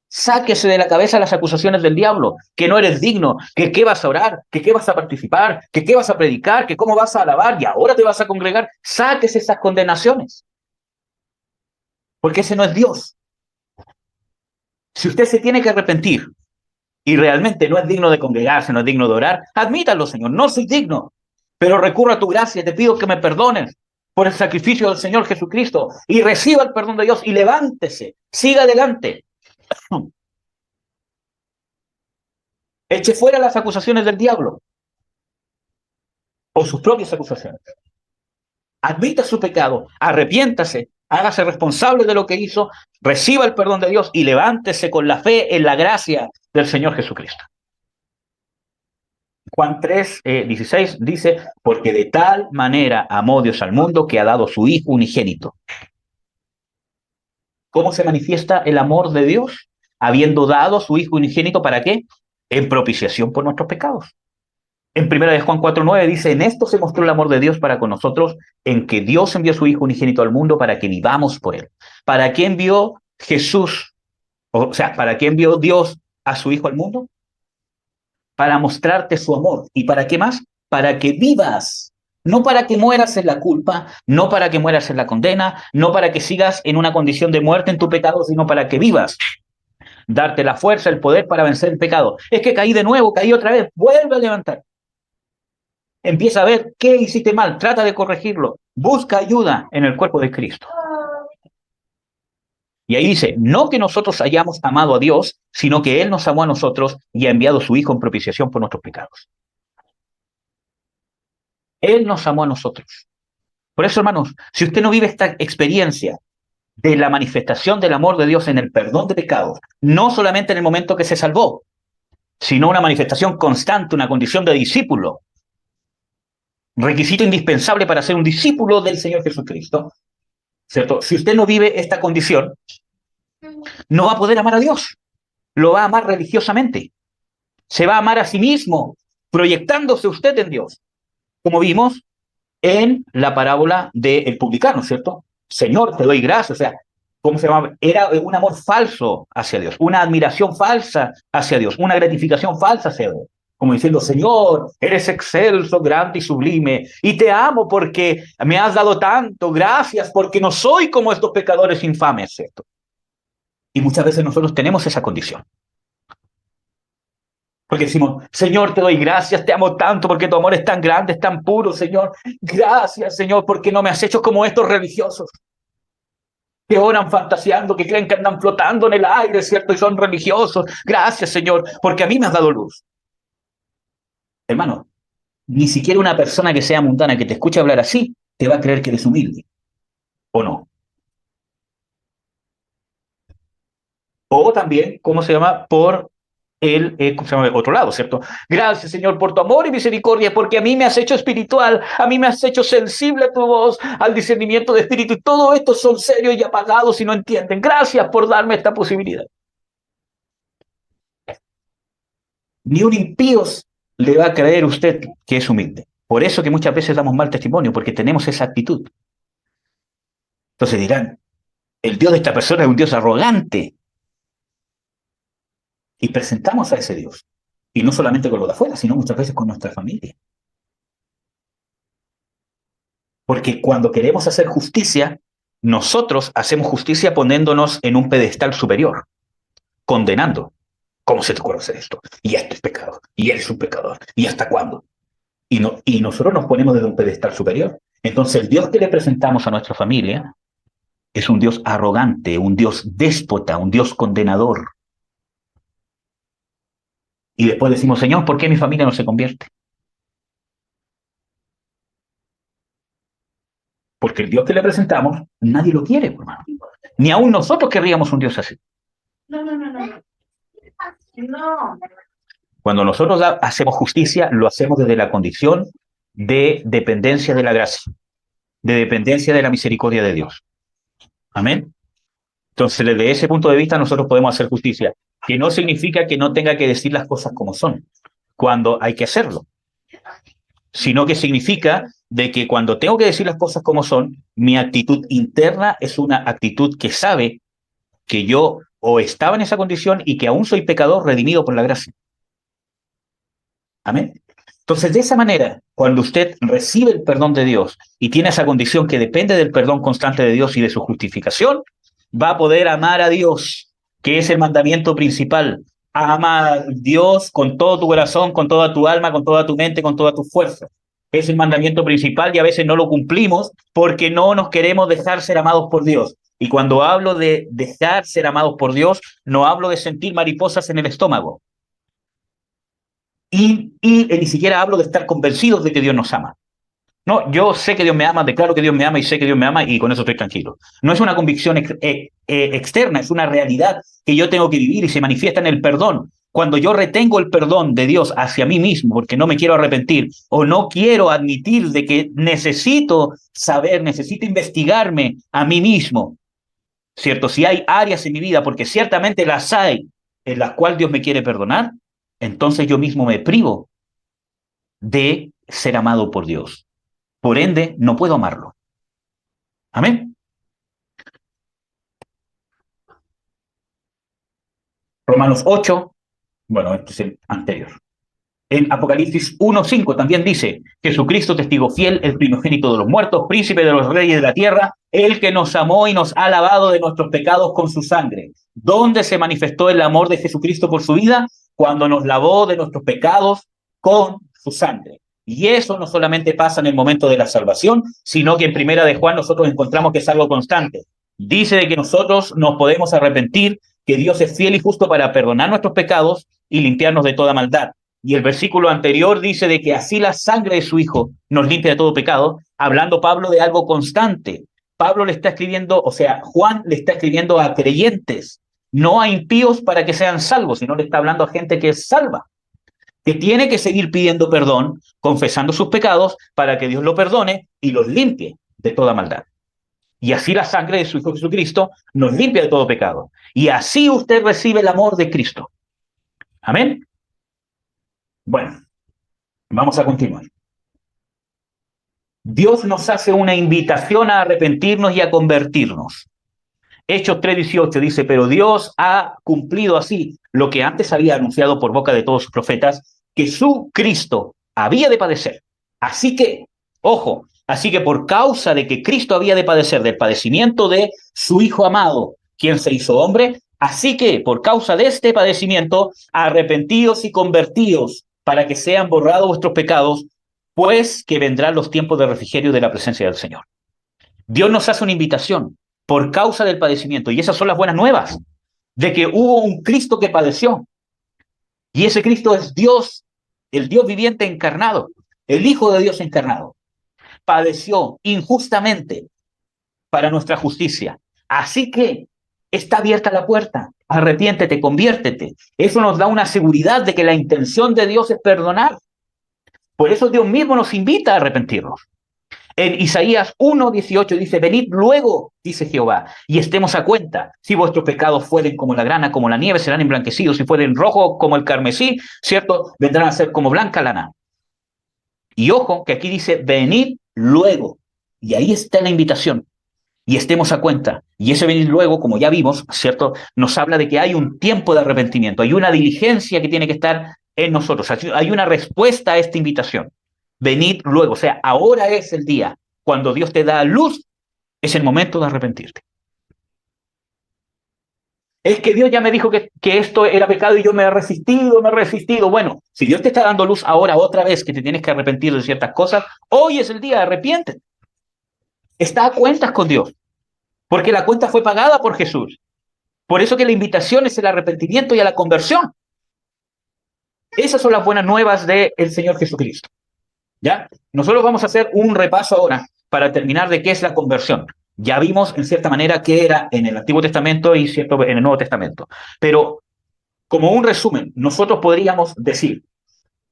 Sáquese de la cabeza las acusaciones del diablo, que no eres digno, que qué vas a orar, que qué vas a participar, que qué vas a predicar, que cómo vas a alabar y ahora te vas a congregar. Sáquese esas condenaciones. Porque ese no es Dios. Si usted se tiene que arrepentir y realmente no es digno de congregarse, no es digno de orar, admítalo, Señor, no soy digno, pero recurro a tu gracia, te pido que me perdones por el sacrificio del Señor Jesucristo y reciba el perdón de Dios y levántese, siga adelante. Eche fuera las acusaciones del diablo o sus propias acusaciones. Admita su pecado, arrepiéntase, hágase responsable de lo que hizo, reciba el perdón de Dios y levántese con la fe en la gracia del Señor Jesucristo. Juan 3, 16 dice, porque de tal manera amó Dios al mundo que ha dado su Hijo unigénito. ¿Cómo se manifiesta el amor de Dios? Habiendo dado su Hijo unigénito, ¿para qué? En propiciación por nuestros pecados. En 1 Juan 4:9 dice, en esto se mostró el amor de Dios para con nosotros, en que Dios envió a su Hijo unigénito al mundo para que vivamos por Él. ¿Para qué envió Jesús? O sea, ¿para qué envió Dios a su Hijo al mundo? Para mostrarte su amor. ¿Y para qué más? Para que vivas No para que mueras en la culpa, no para que mueras en la condena, no para que sigas en una condición de muerte en tu pecado, sino para que vivas. Darte la fuerza, el poder para vencer el pecado. Es que caí de nuevo, caí otra vez, vuelve a levantar. Empieza a ver qué hiciste mal, trata de corregirlo. Busca ayuda en el cuerpo de Cristo. Y ahí dice, no que nosotros hayamos amado a Dios, sino que Él nos amó a nosotros y ha enviado a su Hijo en propiciación por nuestros pecados. Él nos amó a nosotros. Por eso, hermanos, si usted no vive esta experiencia de la manifestación del amor de Dios en el perdón de pecados, no solamente en el momento que se salvó, sino una manifestación constante, una condición de discípulo, requisito indispensable para ser un discípulo del Señor Jesucristo, ¿cierto? Si usted no vive esta condición, no va a poder amar a Dios, lo va a amar religiosamente, se va a amar a sí mismo, proyectándose usted en Dios, como vimos en la parábola del publicano, ¿cierto? Señor, te doy gracias, o sea, ¿cómo se llama? Era un amor falso hacia Dios, una admiración falsa hacia Dios, una gratificación falsa hacia Dios. Como diciendo, Señor, eres excelso, grande y sublime, y te amo porque me has dado tanto, gracias porque no soy como estos pecadores infames, ¿cierto? Y muchas veces nosotros tenemos esa condición. Porque decimos, Señor, te doy gracias, te amo tanto porque tu amor es tan grande, es tan puro, Señor. Gracias, Señor, porque no me has hecho como estos religiosos que oran fantaseando, que creen que andan flotando en el aire, ¿cierto? Y son religiosos. Gracias, Señor, porque a mí me has dado luz. Hermano, ni siquiera una persona que sea mundana, que te escuche hablar así, te va a creer que eres humilde, ¿o no? O también, ¿cómo se llama? Por ¿cómo se llama? Otro lado, ¿cierto? Gracias, Señor, por tu amor y misericordia, porque a mí me has hecho espiritual, a mí me has hecho sensible a tu voz, al discernimiento de espíritu, y todo esto son serios y apagados y no entienden. Gracias por darme esta posibilidad. Ni un impío le va a creer usted que es humilde. Por eso que muchas veces damos mal testimonio, porque tenemos esa actitud. Entonces dirán, el Dios de esta persona es un Dios arrogante. Y presentamos a ese Dios. Y no solamente con lo de afuera, sino muchas veces con nuestra familia. Porque cuando queremos hacer justicia, nosotros hacemos justicia poniéndonos en un pedestal superior, condenando. ¿Cómo se te ocurre hacer esto? Y esto es pecado. Y eres un pecador. ¿Y hasta cuándo? Y nosotros nos ponemos desde un pedestal superior. Entonces el Dios que le presentamos a nuestra familia es un Dios arrogante, un Dios déspota, un Dios condenador. Y después decimos, Señor, ¿por qué mi familia no se convierte? Porque el Dios que le presentamos, nadie lo quiere, hermano. Ni aún nosotros querríamos un Dios así. No, no, no, no. No. Cuando nosotros hacemos justicia, lo hacemos desde la condición de dependencia de la gracia, de dependencia de la misericordia de Dios. Amén. Entonces, desde ese punto de vista, nosotros podemos hacer justicia, que no significa que no tenga que decir las cosas como son, cuando hay que hacerlo, sino que significa de que cuando tengo que decir las cosas como son, mi actitud interna es una actitud que sabe que yo o estaba en esa condición y que aún soy pecador redimido por la gracia. Amén. Entonces, de esa manera, cuando usted recibe el perdón de Dios y tiene esa condición que depende del perdón constante de Dios y de su justificación, va a poder amar a Dios, que es el mandamiento principal. Ama a Dios con todo tu corazón, con toda tu alma, con toda tu mente, con toda tu fuerza. Es el mandamiento principal y a veces no lo cumplimos porque no nos queremos dejar ser amados por Dios. Y cuando hablo de dejar ser amados por Dios, no hablo de sentir mariposas en el estómago. Y ni siquiera hablo de estar convencidos de que Dios nos ama. No, yo sé que Dios me ama, declaro que Dios me ama y sé que Dios me ama y con eso estoy tranquilo. No es una convicción externa, es una realidad que yo tengo que vivir y se manifiesta en el perdón. Cuando yo retengo el perdón de Dios hacia mí mismo porque no me quiero arrepentir o no quiero admitir de que necesito saber, necesito investigarme a mí mismo, ¿cierto? Si hay áreas en mi vida, porque ciertamente las hay en las cuales Dios me quiere perdonar, entonces yo mismo me privo de ser amado por Dios. Por ende, no puedo amarlo. Amén. Romanos 8, bueno, este es el anterior. En Apocalipsis 1:5 también dice, Jesucristo, testigo fiel, el primogénito de los muertos, príncipe de los reyes de la tierra, el que nos amó y nos ha lavado de nuestros pecados con su sangre. ¿Dónde se manifestó el amor de Jesucristo por su vida? Cuando nos lavó de nuestros pecados con su sangre. Y eso no solamente pasa en el momento de la salvación, sino que en Primera de Juan nosotros encontramos que es algo constante. Dice de que nosotros nos podemos arrepentir, que Dios es fiel y justo para perdonar nuestros pecados y limpiarnos de toda maldad. Y el versículo anterior dice de que así la sangre de su Hijo nos limpia de todo pecado, hablando Pablo de algo constante. Pablo le está escribiendo, o sea, Juan le está escribiendo a creyentes, no a impíos para que sean salvos, sino le está hablando a gente que es salva, que tiene que seguir pidiendo perdón, confesando sus pecados para que Dios lo perdone y los limpie de toda maldad. Y así la sangre de su Hijo Jesucristo nos limpia de todo pecado. Y así usted recibe el amor de Cristo. Amén. Bueno, vamos a continuar. Dios nos hace una invitación a arrepentirnos y a convertirnos. Hechos 3:18 dice, pero Dios ha cumplido así lo que antes había anunciado por boca de todos sus profetas, que su Cristo había de padecer. Así que, ojo, así que por causa de que Cristo había de padecer del padecimiento de su Hijo amado, quien se hizo hombre, así que por causa de este padecimiento, arrepentíos y convertíos para que sean borrados vuestros pecados, pues que vendrán los tiempos de refrigerio de la presencia del Señor. Dios nos hace una invitación por causa del padecimiento, y esas son las buenas nuevas, de que hubo un Cristo que padeció, y ese Cristo es Dios, el Dios viviente encarnado, el Hijo de Dios encarnado. Padeció injustamente para nuestra justicia. Así que está abierta la puerta. Arrepiéntete, conviértete. Eso nos da una seguridad de que la intención de Dios es perdonar. Por eso Dios mismo nos invita a arrepentirnos. En Isaías 1:18 dice, venid luego, dice Jehová, y estemos a cuenta. Si vuestros pecados fueren como la grana, como la nieve, serán emblanquecidos. Si fueren rojos como el carmesí, ¿cierto? Vendrán a ser como blanca lana. Y ojo, que aquí dice, venid luego. Y ahí está la invitación. Y estemos a cuenta. Y ese venir luego, como ya vimos, ¿cierto? Nos habla de que hay un tiempo de arrepentimiento, hay una diligencia que tiene que estar en nosotros, hay una respuesta a esta invitación. Venid luego, o sea, ahora es el día. Cuando Dios te da luz, es el momento de arrepentirte. Es que Dios ya me dijo que esto era pecado y yo me he resistido. Bueno, si Dios te está dando luz ahora otra vez que te tienes que arrepentir de ciertas cosas, hoy es el día, arrepiéntete. Está a cuentas con Dios, porque la cuenta fue pagada por Jesús. Por eso que la invitación es el arrepentimiento y a la conversión. Esas son las buenas nuevas del Señor Jesucristo. ¿Ya? Nosotros vamos a hacer un repaso ahora para terminar de qué es la conversión. Ya vimos en cierta manera qué era en el Antiguo Testamento y cierto en el Nuevo Testamento. Pero como un resumen, nosotros podríamos decir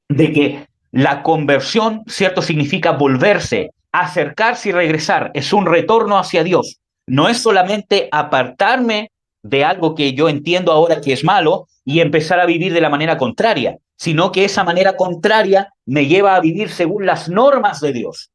de que la conversión, cierto, significa volverse, acercarse y regresar. Es un retorno hacia Dios. No es solamente apartarme de algo que yo entiendo ahora que es malo y empezar a vivir de la manera contraria, sino que esa manera contraria me lleva a vivir según las normas de Dios.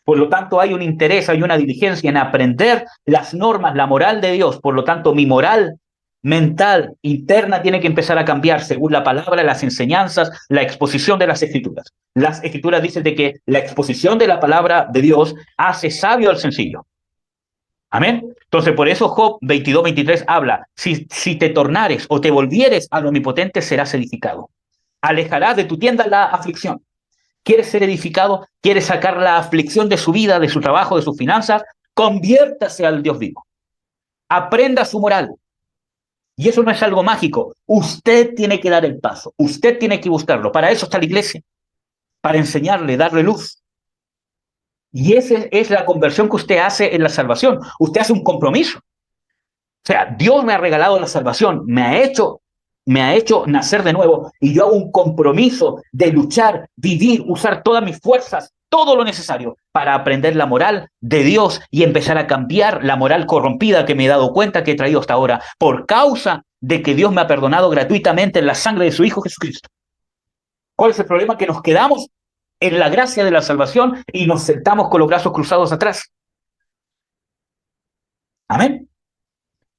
Por lo tanto, hay un interés, hay una diligencia en aprender las normas, la moral de Dios. Por lo tanto, mi moral mental interna tiene que empezar a cambiar según la palabra, las enseñanzas, la exposición de las Escrituras. Las Escrituras dicen de que la exposición de la palabra de Dios hace sabio al sencillo. Amén. Entonces, por eso Job 22:23 habla, si te tornares o te volvieres al omnipotente, serás edificado. Alejarás de tu tienda la aflicción. ¿Quieres ser edificado? ¿Quieres sacar la aflicción de su vida, de su trabajo, de sus finanzas? Conviértase al Dios vivo. Aprenda su moral. Y eso no es algo mágico. Usted tiene que dar el paso. Usted tiene que buscarlo. Para eso está la iglesia. Para enseñarle, darle luz. Y esa es la conversión que usted hace en la salvación. Usted hace un compromiso. O sea, Dios me ha regalado la salvación. Me ha hecho nacer de nuevo. Y yo hago un compromiso de luchar, vivir, usar todas mis fuerzas, todo lo necesario para aprender la moral de Dios y empezar a cambiar la moral corrompida que me he dado cuenta que he traído hasta ahora por causa de que Dios me ha perdonado gratuitamente en la sangre de su Hijo Jesucristo. ¿Cuál es el problema? Que nos quedamos en la gracia de la salvación y nos sentamos con los brazos cruzados atrás. Amén.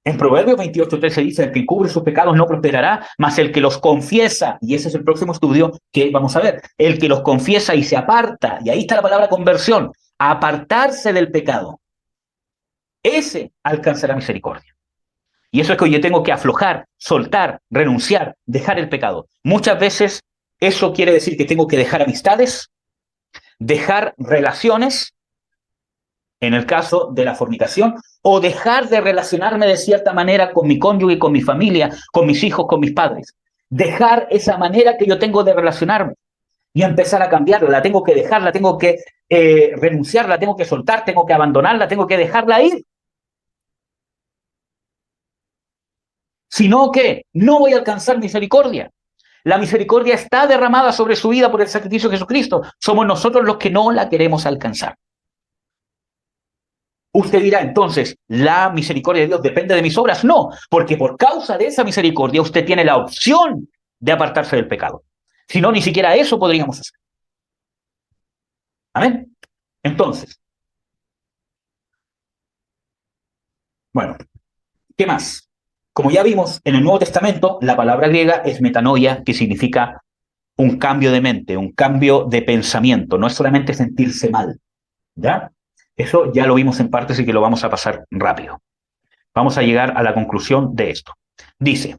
En Proverbios 28:13 dice, el que cubre sus pecados no prosperará, mas el que los confiesa, y ese es el próximo estudio que vamos a ver, el que los confiesa y se aparta, y ahí está la palabra conversión, apartarse del pecado, ese alcanzará misericordia. Y eso es que yo tengo que aflojar, soltar, renunciar, dejar el pecado. Muchas veces eso quiere decir que tengo que dejar amistades, dejar relaciones, en el caso de la fornicación, o dejar de relacionarme de cierta manera con mi cónyuge, con mi familia, con mis hijos, con mis padres. Dejar esa manera que yo tengo de relacionarme y empezar a cambiarla. La tengo que dejar, la tengo que renunciar, la tengo que soltar, tengo que abandonarla, tengo que dejarla ir. Si no, ¿qué? No voy a alcanzar misericordia. La misericordia está derramada sobre su vida por el sacrificio de Jesucristo. Somos nosotros los que no la queremos alcanzar. Usted dirá, entonces, ¿la misericordia de Dios depende de mis obras? No, porque por causa de esa misericordia usted tiene la opción de apartarse del pecado. Si no, ni siquiera eso podríamos hacer. ¿Amén? Entonces, bueno, ¿qué más? Como ya vimos en el Nuevo Testamento, la palabra griega es metanoia, que significa un cambio de mente, un cambio de pensamiento. No es solamente sentirse mal, ¿ya? Eso ya lo vimos en parte, así que lo vamos a pasar rápido. Vamos a llegar a la conclusión de esto. Dice,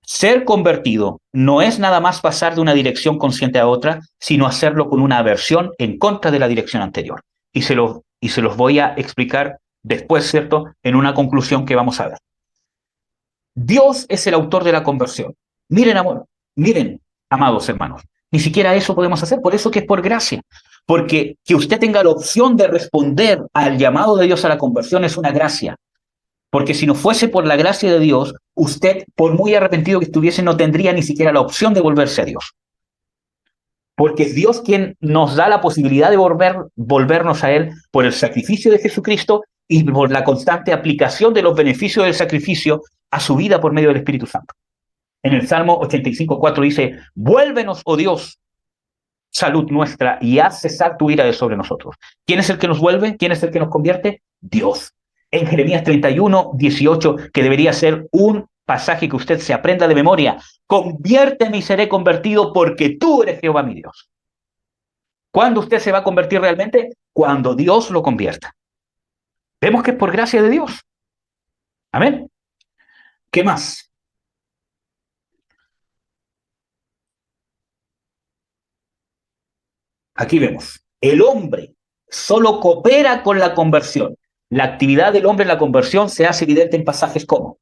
ser convertido no es nada más pasar de una dirección consciente a otra, sino hacerlo con una aversión en contra de la dirección anterior. Y se los voy a explicar después, ¿cierto?, en una conclusión que vamos a ver. Dios es el autor de la conversión. Miren, amor, miren, amados hermanos, ni siquiera eso podemos hacer, por eso que es por gracia. Porque que usted tenga la opción de responder al llamado de Dios a la conversión es una gracia. Porque si no fuese por la gracia de Dios, usted, por muy arrepentido que estuviese, no tendría ni siquiera la opción de volverse a Dios. Porque es Dios quien nos da la posibilidad de volvernos a Él por el sacrificio de Jesucristo y por la constante aplicación de los beneficios del sacrificio a su vida por medio del Espíritu Santo. En el Salmo 85:4 dice, vuélvenos, oh Dios, salud nuestra, y haz cesar tu ira de sobre nosotros. ¿Quién es el que nos vuelve? ¿Quién es el que nos convierte? Dios. En Jeremías 31:18, que debería ser un pasaje que usted se aprenda de memoria, conviérteme y seré convertido porque tú eres Jehová mi Dios. ¿Cuándo usted se va a convertir realmente? Cuando Dios lo convierta. Vemos que es por gracia de Dios. Amén. ¿Qué más? Aquí vemos, el hombre solo coopera con la conversión. La actividad del hombre en la conversión se hace evidente en pasajes como,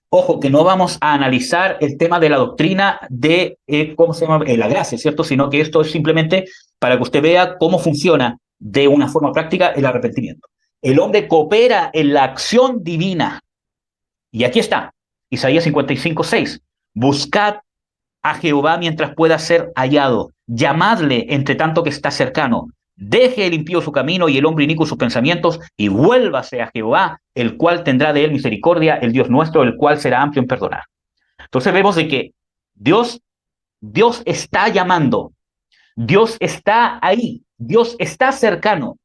ojo, que no vamos a analizar el tema de la doctrina de, ¿cómo se llama? La gracia, ¿cierto? Sino que esto es simplemente para que usted vea cómo funciona de una forma práctica el arrepentimiento. El hombre coopera en la acción divina. Y aquí está, Isaías 55:6. Buscad a Jehová mientras pueda ser hallado. Llamadle entre tanto que está cercano. Deje el impío su camino y el hombre inicuo sus pensamientos y vuélvase a Jehová, el cual tendrá de él misericordia, el Dios nuestro, el cual será amplio en perdonar. Entonces vemos de que Dios está llamando, Dios está ahí, Dios está cercano.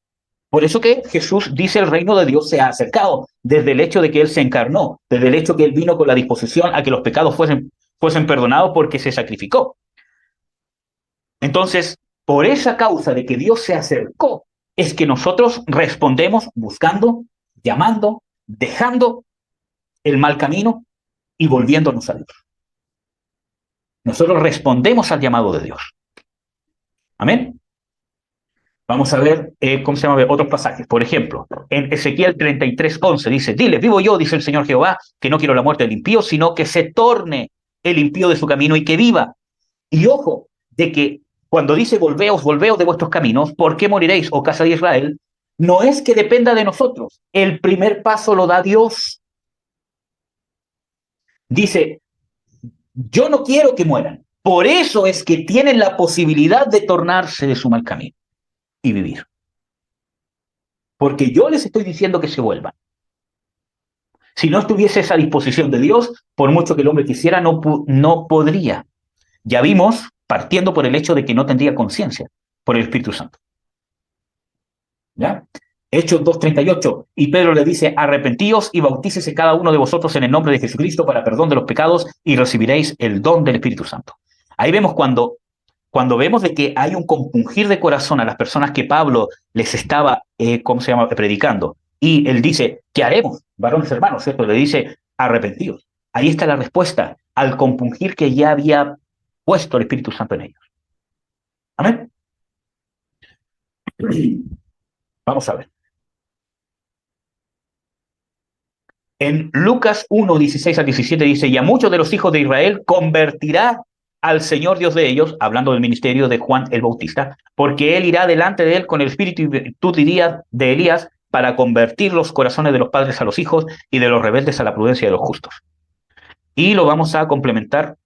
Por eso que Jesús dice el reino de Dios se ha acercado, desde el hecho de que Él se encarnó, desde el hecho que Él vino con la disposición a que los pecados fuesen perdonados porque se sacrificó. Entonces, por esa causa de que Dios se acercó, es que nosotros respondemos buscando, llamando, dejando el mal camino y volviéndonos a Dios. Nosotros respondemos al llamado de Dios. Amén. Vamos a ver, ¿cómo se llama? Otros pasajes. Por ejemplo, en Ezequiel 33:11 dice, dile, vivo yo, dice el Señor Jehová, que no quiero la muerte del impío, sino que se torne el impío de su camino y que viva. Y ojo, de que cuando dice volveos, volveos de vuestros caminos, ¿por qué moriréis, oh casa de Israel? No es que dependa de nosotros. El primer paso lo da Dios. Dice, yo no quiero que mueran. Por eso es que tienen la posibilidad de tornarse de su mal camino y vivir. Porque yo les estoy diciendo que se vuelvan. Si no estuviese esa disposición de Dios, por mucho que el hombre quisiera, no podría. Ya vimos, partiendo por el hecho de que no tendría conciencia por el Espíritu Santo. ¿Ya? Hechos 2:38, y Pedro le dice, arrepentíos y bautícese cada uno de vosotros en el nombre de Jesucristo para perdón de los pecados y recibiréis el don del Espíritu Santo. Ahí vemos cuando vemos de que hay un compungir de corazón a las personas que Pablo les estaba, predicando, y él dice, ¿qué haremos, varones hermanos? ¿Cierto? Le dice, arrepentidos. Ahí está la respuesta al compungir que ya había puesto el Espíritu Santo en ellos. Amén. Vamos a ver. En Lucas 1, 16 al 17 dice, y a muchos de los hijos de Israel convertirá al Señor Dios de ellos, hablando del ministerio de Juan el Bautista, porque él irá delante de él con el espíritu y virtud de Elías para convertir los corazones de los padres a los hijos y de los rebeldes a la prudencia de los justos. Y lo vamos a complementar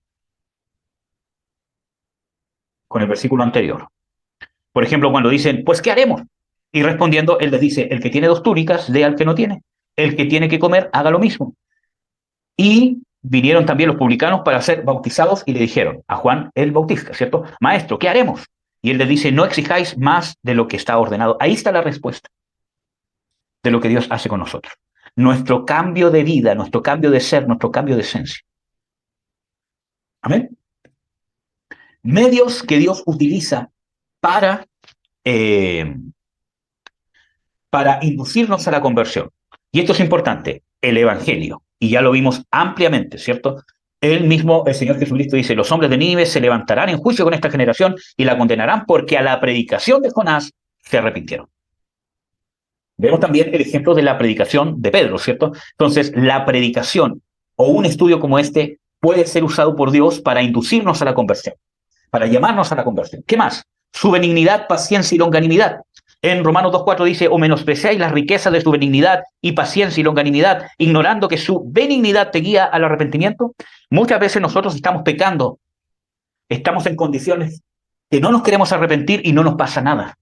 con el versículo anterior. Por ejemplo, cuando dicen, pues, ¿qué haremos? Y respondiendo, él les dice, el que tiene 2 túnicas, dé al que no tiene. El que tiene que comer, haga lo mismo. Y vinieron también los publicanos para ser bautizados y le dijeron a Juan el Bautista, ¿cierto? Maestro, ¿qué haremos? Y él les dice, no exijáis más de lo que está ordenado. Ahí está la respuesta de lo que Dios hace con nosotros. Nuestro cambio de vida, nuestro cambio de ser, nuestro cambio de esencia. Amén. Medios que Dios utiliza eh, para inducirnos a la conversión. Y esto es importante, el Evangelio. Y ya lo vimos ampliamente, ¿cierto? El Señor Jesucristo dice, los hombres de Nínive se levantarán en juicio con esta generación y la condenarán porque a la predicación de Jonás se arrepintieron. Vemos también el ejemplo de la predicación de Pedro, ¿cierto? Entonces, la predicación o un estudio como este puede ser usado por Dios para inducirnos a la conversión, para llamarnos a la conversión. ¿Qué más? Su benignidad, paciencia y longanimidad. En Romanos 2:4 dice, o menospreciáis las riquezas de su benignidad y paciencia y longanimidad, ignorando que su benignidad te guía al arrepentimiento. Muchas veces nosotros estamos pecando, estamos en condiciones que no nos queremos arrepentir y no nos pasa nada.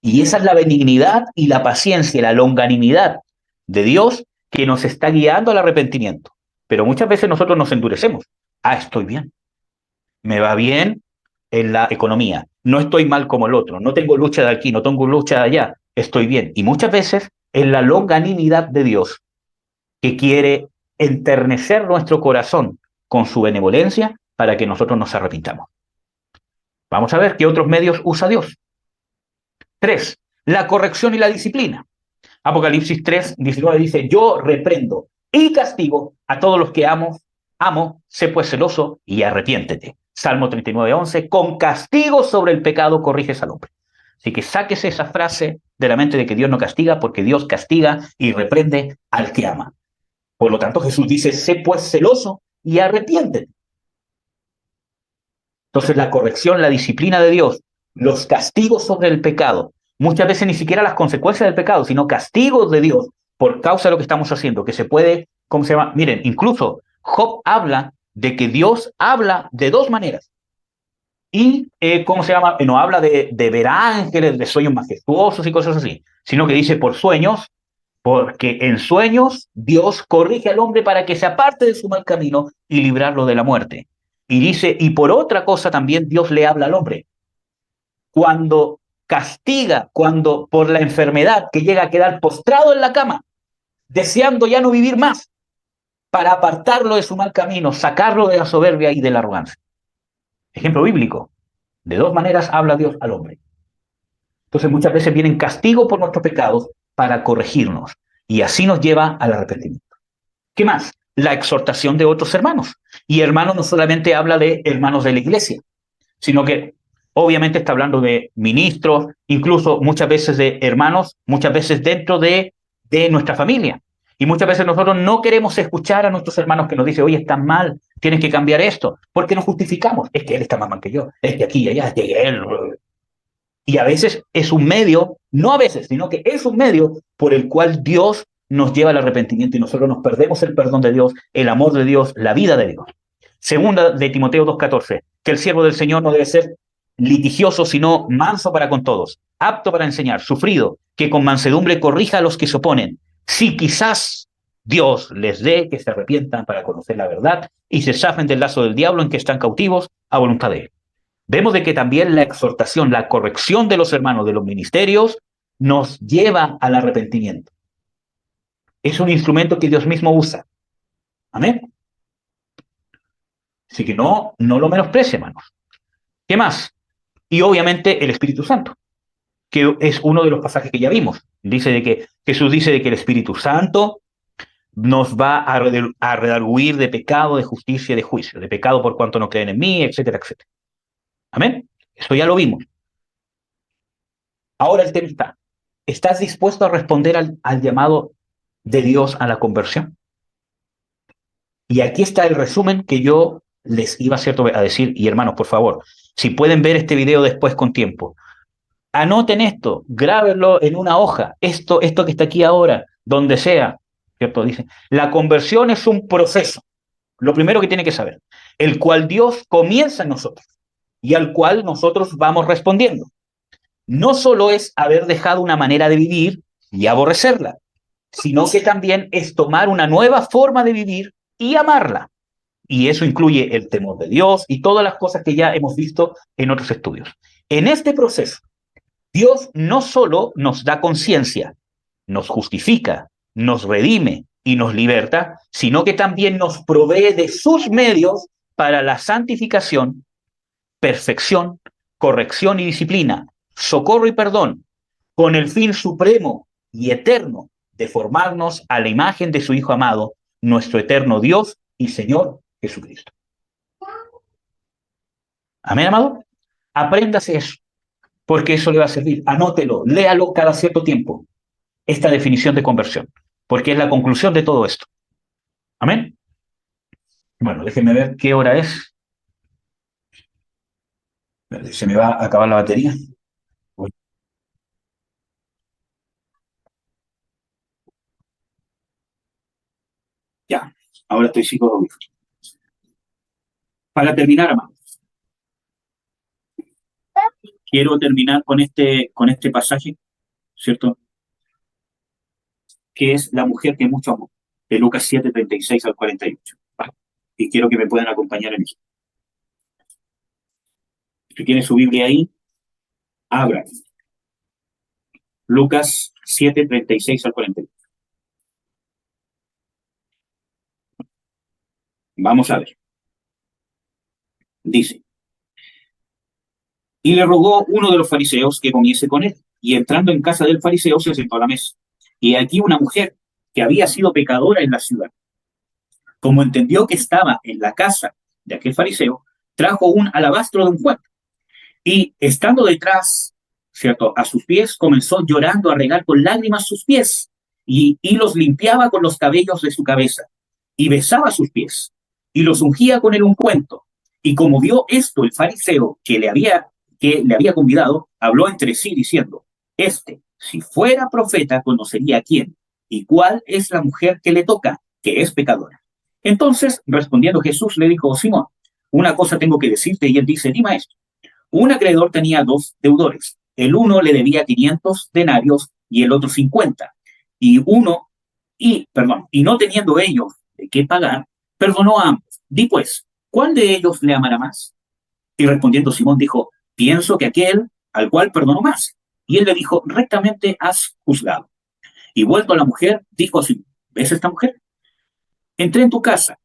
Y esa es la benignidad y la paciencia, la longanimidad de Dios que nos está guiando al arrepentimiento. Pero muchas veces nosotros nos endurecemos. Estoy bien, me va bien en la economía, no estoy mal como el otro, no tengo lucha de aquí, no tengo lucha de allá, estoy bien. Y muchas veces en la longanimidad de Dios, que quiere enternecer nuestro corazón con su benevolencia para que nosotros nos arrepintamos. Vamos a ver qué otros medios usa Dios. 3. La corrección y la disciplina. Apocalipsis 3:19 dice, yo reprendo y castigo a todos los que amo, sé pues celoso y arrepiéntete. Salmo 39:11, con castigo sobre el pecado corriges al hombre. Así que sáquese esa frase de la mente de que Dios no castiga, porque Dios castiga y reprende al que ama. Por lo tanto, Jesús dice, sé pues celoso y arrepiéntete. Entonces, la corrección, la disciplina de Dios, los castigos sobre el pecado, muchas veces ni siquiera las consecuencias del pecado, sino castigos de Dios por causa de lo que estamos haciendo, que se puede, Miren, incluso Job habla de que Dios habla de 2 maneras. Y, no habla de ver ángeles, de sueños majestuosos y cosas así, sino que dice por sueños, porque en sueños Dios corrige al hombre para que se aparte de su mal camino y librarlo de la muerte. Y dice, y por otra cosa también Dios le habla al hombre. Cuando castiga, cuando por la enfermedad que llega a quedar postrado en la cama, deseando ya no vivir más, para apartarlo de su mal camino, sacarlo de la soberbia y de la arrogancia. Ejemplo bíblico. De 2 maneras habla Dios al hombre. Entonces muchas veces vienen castigos por nuestros pecados para corregirnos. Y así nos lleva al arrepentimiento. ¿Qué más? La exhortación de otros hermanos. Y hermanos no solamente habla de hermanos de la iglesia, sino que obviamente está hablando de ministros, incluso muchas veces de hermanos, muchas veces dentro de nuestra familia. Y muchas veces nosotros no queremos escuchar a nuestros hermanos que nos dicen, oye, estás mal, tienes que cambiar esto. ¿Por qué nos justificamos? Es que él está más mal que yo, es que aquí y allá, es que él... Y a veces es un medio, no a veces, sino que es un medio por el cual Dios nos lleva al arrepentimiento y nosotros nos perdemos el perdón de Dios, el amor de Dios, la vida de Dios. Segunda de Timoteo 2:14, que el siervo del Señor no debe ser litigioso, sino manso para con todos, apto para enseñar, sufrido, que con mansedumbre corrija a los que se oponen. Si quizás Dios les dé que se arrepientan para conocer la verdad y se zafen del lazo del diablo en que están cautivos a voluntad de él. Vemos de que también la exhortación, la corrección de los hermanos de los ministerios nos lleva al arrepentimiento. Es un instrumento que Dios mismo usa. Amén. Así que no lo menosprecie, hermanos. ¿Qué más? Y obviamente el Espíritu Santo, que es uno de los pasajes que ya vimos. Dice de que Jesús dice de que el Espíritu Santo nos va a redarguir de pecado, de justicia y de juicio, de pecado por cuanto no creen en mí, etcétera, etcétera. Amén. Eso ya lo vimos. Ahora el tema está, ¿estás dispuesto a responder al llamado de Dios a la conversión? Y aquí está el resumen que yo les iba a decir, y hermanos, por favor, si pueden ver este video después con tiempo, anoten esto, grábenlo en una hoja, esto que está aquí ahora, donde sea, ¿cierto? Dice, la conversión es un proceso, lo primero que tiene que saber, el cual Dios comienza en nosotros y al cual nosotros vamos respondiendo. No solo es haber dejado una manera de vivir y aborrecerla, sino que también es tomar una nueva forma de vivir y amarla. Y eso incluye el temor de Dios y todas las cosas que ya hemos visto en otros estudios. En este proceso, Dios no solo nos da conciencia, nos justifica, nos redime y nos liberta, sino que también nos provee de sus medios para la santificación, perfección, corrección y disciplina, socorro y perdón, con el fin supremo y eterno de formarnos a la imagen de su Hijo amado, nuestro eterno Dios y Señor Jesucristo. Amén, amado. Apréndase eso, porque eso le va a servir. Anótelo, léalo cada cierto tiempo, esta definición de conversión, porque es la conclusión de todo esto. Amén. Bueno, déjenme ver qué hora es. Se me va a acabar la batería. Ya, ahora estoy psicólogo. Para terminar, amado, quiero terminar con este pasaje, ¿cierto? Que es la mujer que mucho amó, de Lucas 7:36 al 48. Y quiero que me puedan acompañar en eso. Si tiene su Biblia ahí, abra. Lucas 7:36 al 48. Vamos a ver. Dice, y le rogó uno de los fariseos que comiese con él. Y entrando en casa del fariseo se sentó a la mesa. Y aquí una mujer que había sido pecadora en la ciudad, como entendió que estaba en la casa de aquel fariseo, trajo un alabastro de ungüento. Y estando detrás, ¿cierto?, a sus pies, comenzó llorando a regar con lágrimas sus pies y los limpiaba con los cabellos de su cabeza y besaba sus pies y los ungía con el ungüento. Y como vio esto el fariseo que le había convidado, habló entre sí diciendo, si fuera profeta, conocería a quién y cuál es la mujer que le toca, que es pecadora. Entonces, respondiendo Jesús, le dijo, Simón, una cosa tengo que decirte. Y él dice, di, maestro. Un acreedor tenía dos deudores. El uno le debía 500 denarios y el otro 50. Y no teniendo ellos de qué pagar, perdonó a ambos. Di pues, ¿cuál de ellos le amará más? Y respondiendo Simón dijo, pienso que aquel al cual perdonó más. Y él le dijo, rectamente has juzgado. Y vuelto a la mujer, dijo a Simón, ¿ves esta mujer? Entré en tu casa,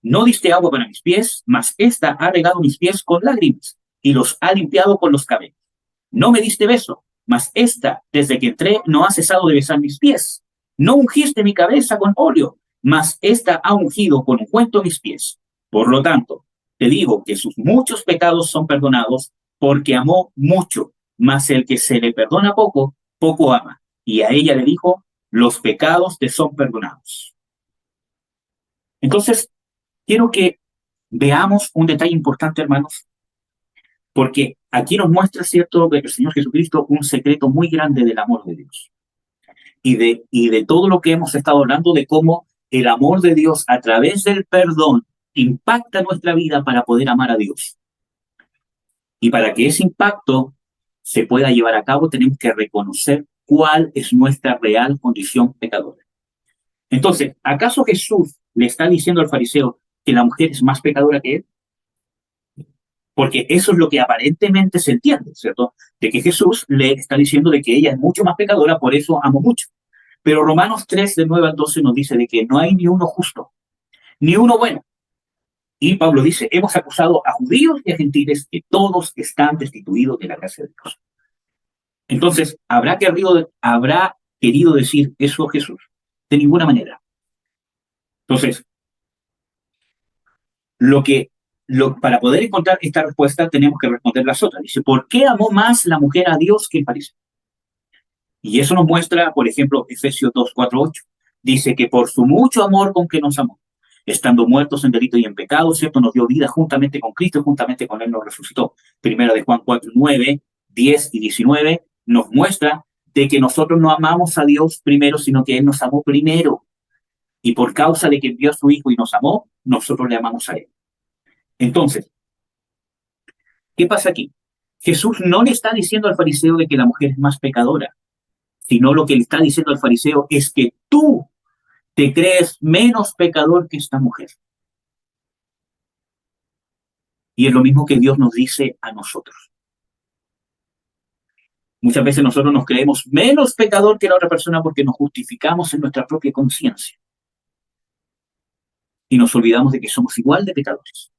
no diste agua para mis pies, mas ésta ha regado mis pies con lágrimas y los ha limpiado con los cabellos. No me diste beso, mas ésta, desde que entré, no ha cesado de besar mis pies. No ungiste mi cabeza con óleo, mas ésta ha ungido con ungüento mis pies. Por lo tanto, te digo que sus muchos pecados son perdonados, porque amó mucho, mas el que se le perdona poco, poco ama. Y a ella le dijo, los pecados te son perdonados. Entonces, quiero que veamos un detalle importante, hermanos, porque aquí nos muestra, ¿cierto?, el Señor Jesucristo un secreto muy grande del amor de Dios. Y de todo lo que hemos estado hablando, de cómo el amor de Dios a través del perdón impacta nuestra vida para poder amar a Dios. Y para que ese impacto se pueda llevar a cabo, tenemos que reconocer cuál es nuestra real condición pecadora. Entonces, ¿acaso Jesús le está diciendo al fariseo que la mujer es más pecadora que él? Porque eso es lo que aparentemente se entiende, ¿cierto? De que Jesús le está diciendo de que ella es mucho más pecadora, por eso amo mucho. Pero Romanos 3, del 9 al 12, nos dice de que no hay ni uno justo, ni uno bueno. Y Pablo dice, hemos acusado a judíos y a gentiles que todos están destituidos de la gracia de Dios. Entonces, ¿habrá querido decir eso Jesús? De ninguna manera. Entonces, para poder encontrar esta respuesta tenemos que responder las otras. Dice, ¿por qué amó más la mujer a Dios que el fariseo? Y eso nos muestra, por ejemplo, Efesios 2, 4, 8. Dice que por su mucho amor con que nos amó, estando muertos en delito y en pecado, ¿cierto? Nos dio vida juntamente con Cristo y juntamente con Él nos resucitó. Primera de Juan 4, 9, 10 y 19 nos muestra de que nosotros no amamos a Dios primero, sino que Él nos amó primero. Y por causa de que envió a su Hijo y nos amó, nosotros le amamos a Él. Entonces, ¿qué pasa aquí? Jesús no le está diciendo al fariseo de que la mujer es más pecadora, sino lo que le está diciendo al fariseo es que tú te crees menos pecador que esta mujer. Y es lo mismo que Dios nos dice a nosotros. Muchas veces nosotros nos creemos menos pecador que la otra persona porque nos justificamos en nuestra propia conciencia. Y nos olvidamos de que somos igual de pecadores.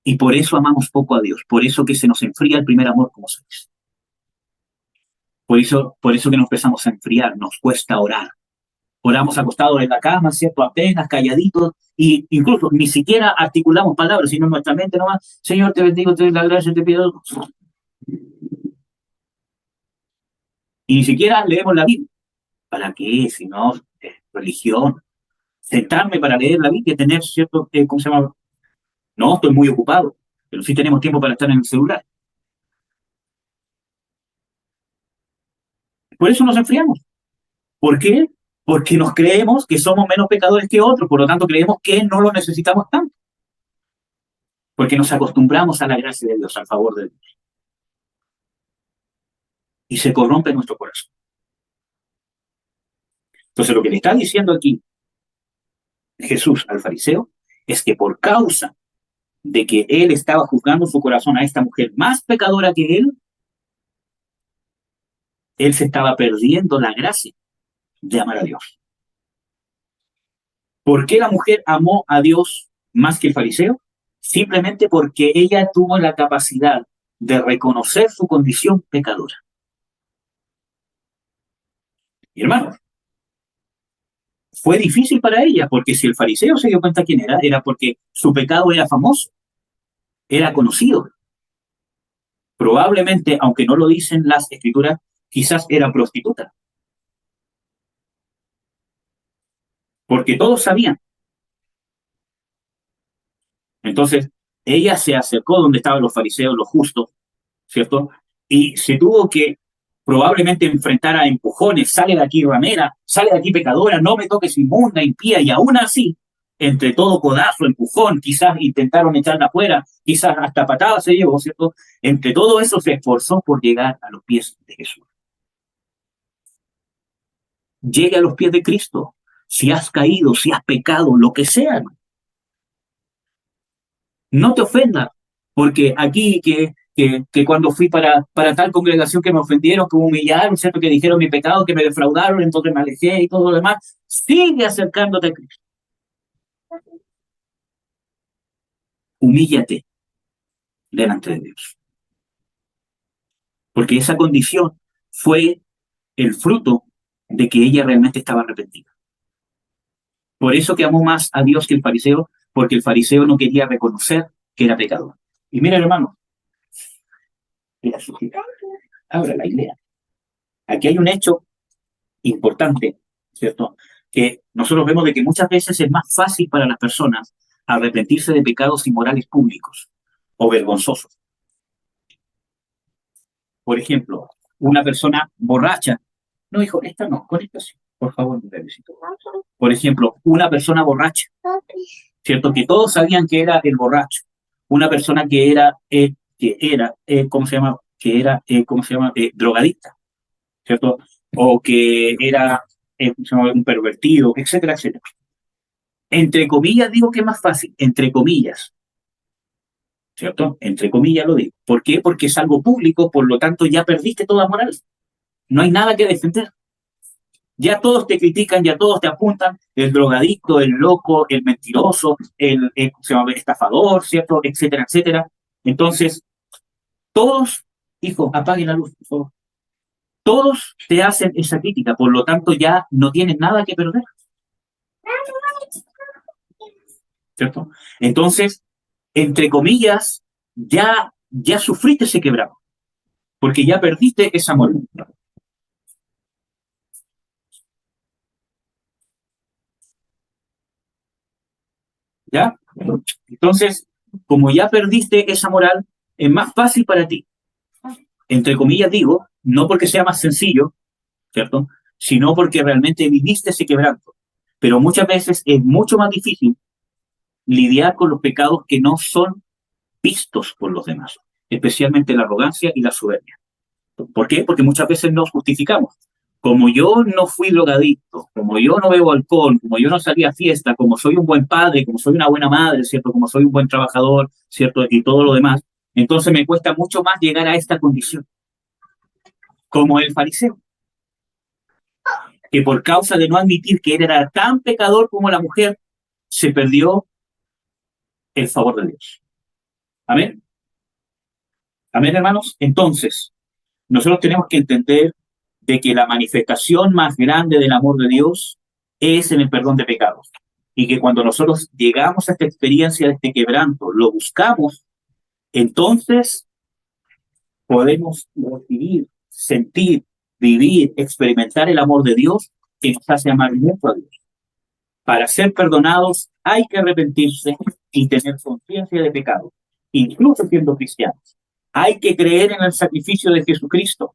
Y por eso amamos poco a Dios. Por eso que se nos enfría el primer amor, como se dice. Por eso que nos empezamos a enfriar, nos cuesta orar. Oramos acostados en la cama, ¿cierto? Apenas, calladitos, y incluso ni siquiera articulamos palabras, sino en nuestra mente nomás, Señor, te bendigo, te doy la gracia, te pido. Y ni siquiera leemos la Biblia. ¿Para qué? Si no, religión. Sentarme para leer la Biblia, tener cierto, ¿cómo se llama? No, estoy muy ocupado, pero sí tenemos tiempo para estar en el celular. Por eso nos enfriamos. ¿Por qué? Porque nos creemos que somos menos pecadores que otros, por lo tanto creemos que no lo necesitamos tanto. Porque nos acostumbramos a la gracia de Dios, al favor de Dios. Y se corrompe nuestro corazón. Entonces lo que le está diciendo aquí Jesús al fariseo es que por causa de que él estaba juzgando su corazón a esta mujer más pecadora que él se estaba perdiendo la gracia de amar a Dios. ¿Por qué la mujer amó a Dios más que el fariseo? Simplemente porque ella tuvo la capacidad de reconocer su condición pecadora. Y hermanos, fue difícil para ella, porque si el fariseo se dio cuenta quién era porque su pecado era famoso, era conocido. Probablemente, aunque no lo dicen las escrituras, quizás era prostituta. Porque todos sabían. Entonces, ella se acercó donde estaban los fariseos, los justos, ¿cierto? Y se tuvo que probablemente enfrentar a empujones, sale de aquí ramera, sale de aquí pecadora, no me toques inmunda, impía, y aún así, entre todo codazo, empujón, quizás intentaron echarla afuera, quizás hasta patadas se llevó, ¿cierto? Entre todo eso se esforzó por llegar a los pies de Jesús. Llegue a los pies de Cristo, si has caído, si has pecado, lo que sea, no te ofendas, porque aquí que cuando fui para tal congregación que me ofendieron, que me humillaron, ¿cierto? Que dijeron mi pecado, que me defraudaron, entonces me alejé y todo lo demás, sigue acercándote a Cristo. Humíllate delante de Dios. Porque esa condición fue el fruto de que ella realmente estaba arrepentida. Por eso que amó más a Dios que el fariseo, porque el fariseo no quería reconocer que era pecador. Y mira, hermano, ahora la idea. Aquí hay un hecho importante, ¿cierto? Que nosotros vemos de que muchas veces es más fácil para las personas arrepentirse de pecados inmorales públicos o vergonzosos. Por ejemplo, una persona borracha. No, hijo, esta no, con esta sí. Por favor, mi bebecito. Por ejemplo, una persona borracha, ¿cierto? Que todos sabían que era el borracho. Una persona que era, ¿cómo se llama? Que era, ¿cómo se llama? Drogadicta, ¿cierto? O que era un pervertido, etcétera, etcétera. Entre comillas, digo que es más fácil, entre comillas. ¿cierto? Entre comillas lo digo. ¿Por qué? Porque es algo público, por lo tanto ya perdiste toda moral. No hay nada que defender. Ya todos te critican, ya todos te apuntan, el drogadicto, el loco, el mentiroso, se llama estafador, ¿cierto? Etcétera, etcétera. Entonces, todos, hijo, apaguen la luz, por favor. Todos te hacen esa crítica, por lo tanto ya no tienes nada que perder, ¿cierto? Entonces, entre comillas, ya sufriste ese quebrado, porque ya perdiste esa moral, ¿ya? Entonces, como ya perdiste esa moral, es más fácil para ti, entre comillas digo, no porque sea más sencillo, ¿cierto? Sino porque realmente viviste ese quebranto. Pero muchas veces es mucho más difícil lidiar con los pecados que no son vistos por los demás, especialmente la arrogancia y la soberbia. ¿Por qué? Porque muchas veces nos justificamos. Como yo no fui drogadicto, como yo no bebo alcohol, como yo no salí a fiesta, como soy un buen padre, como soy una buena madre, ¿cierto? Como soy un buen trabajador, ¿cierto? Y todo lo demás, entonces me cuesta mucho más llegar a esta condición, como el fariseo, que por causa de no admitir que él era tan pecador como la mujer, se perdió el favor de Dios. Amén. Amén, hermanos. Entonces, nosotros tenemos que entender de que la manifestación más grande del amor de Dios es en el perdón de pecados. Y que cuando nosotros llegamos a esta experiencia de este quebranto, lo buscamos, entonces podemos recibir, sentir, vivir, experimentar el amor de Dios que nos hace amar mucho a Dios. Para ser perdonados hay que arrepentirse y tener conciencia de pecado, incluso siendo cristianos. Hay que creer en el sacrificio de Jesucristo.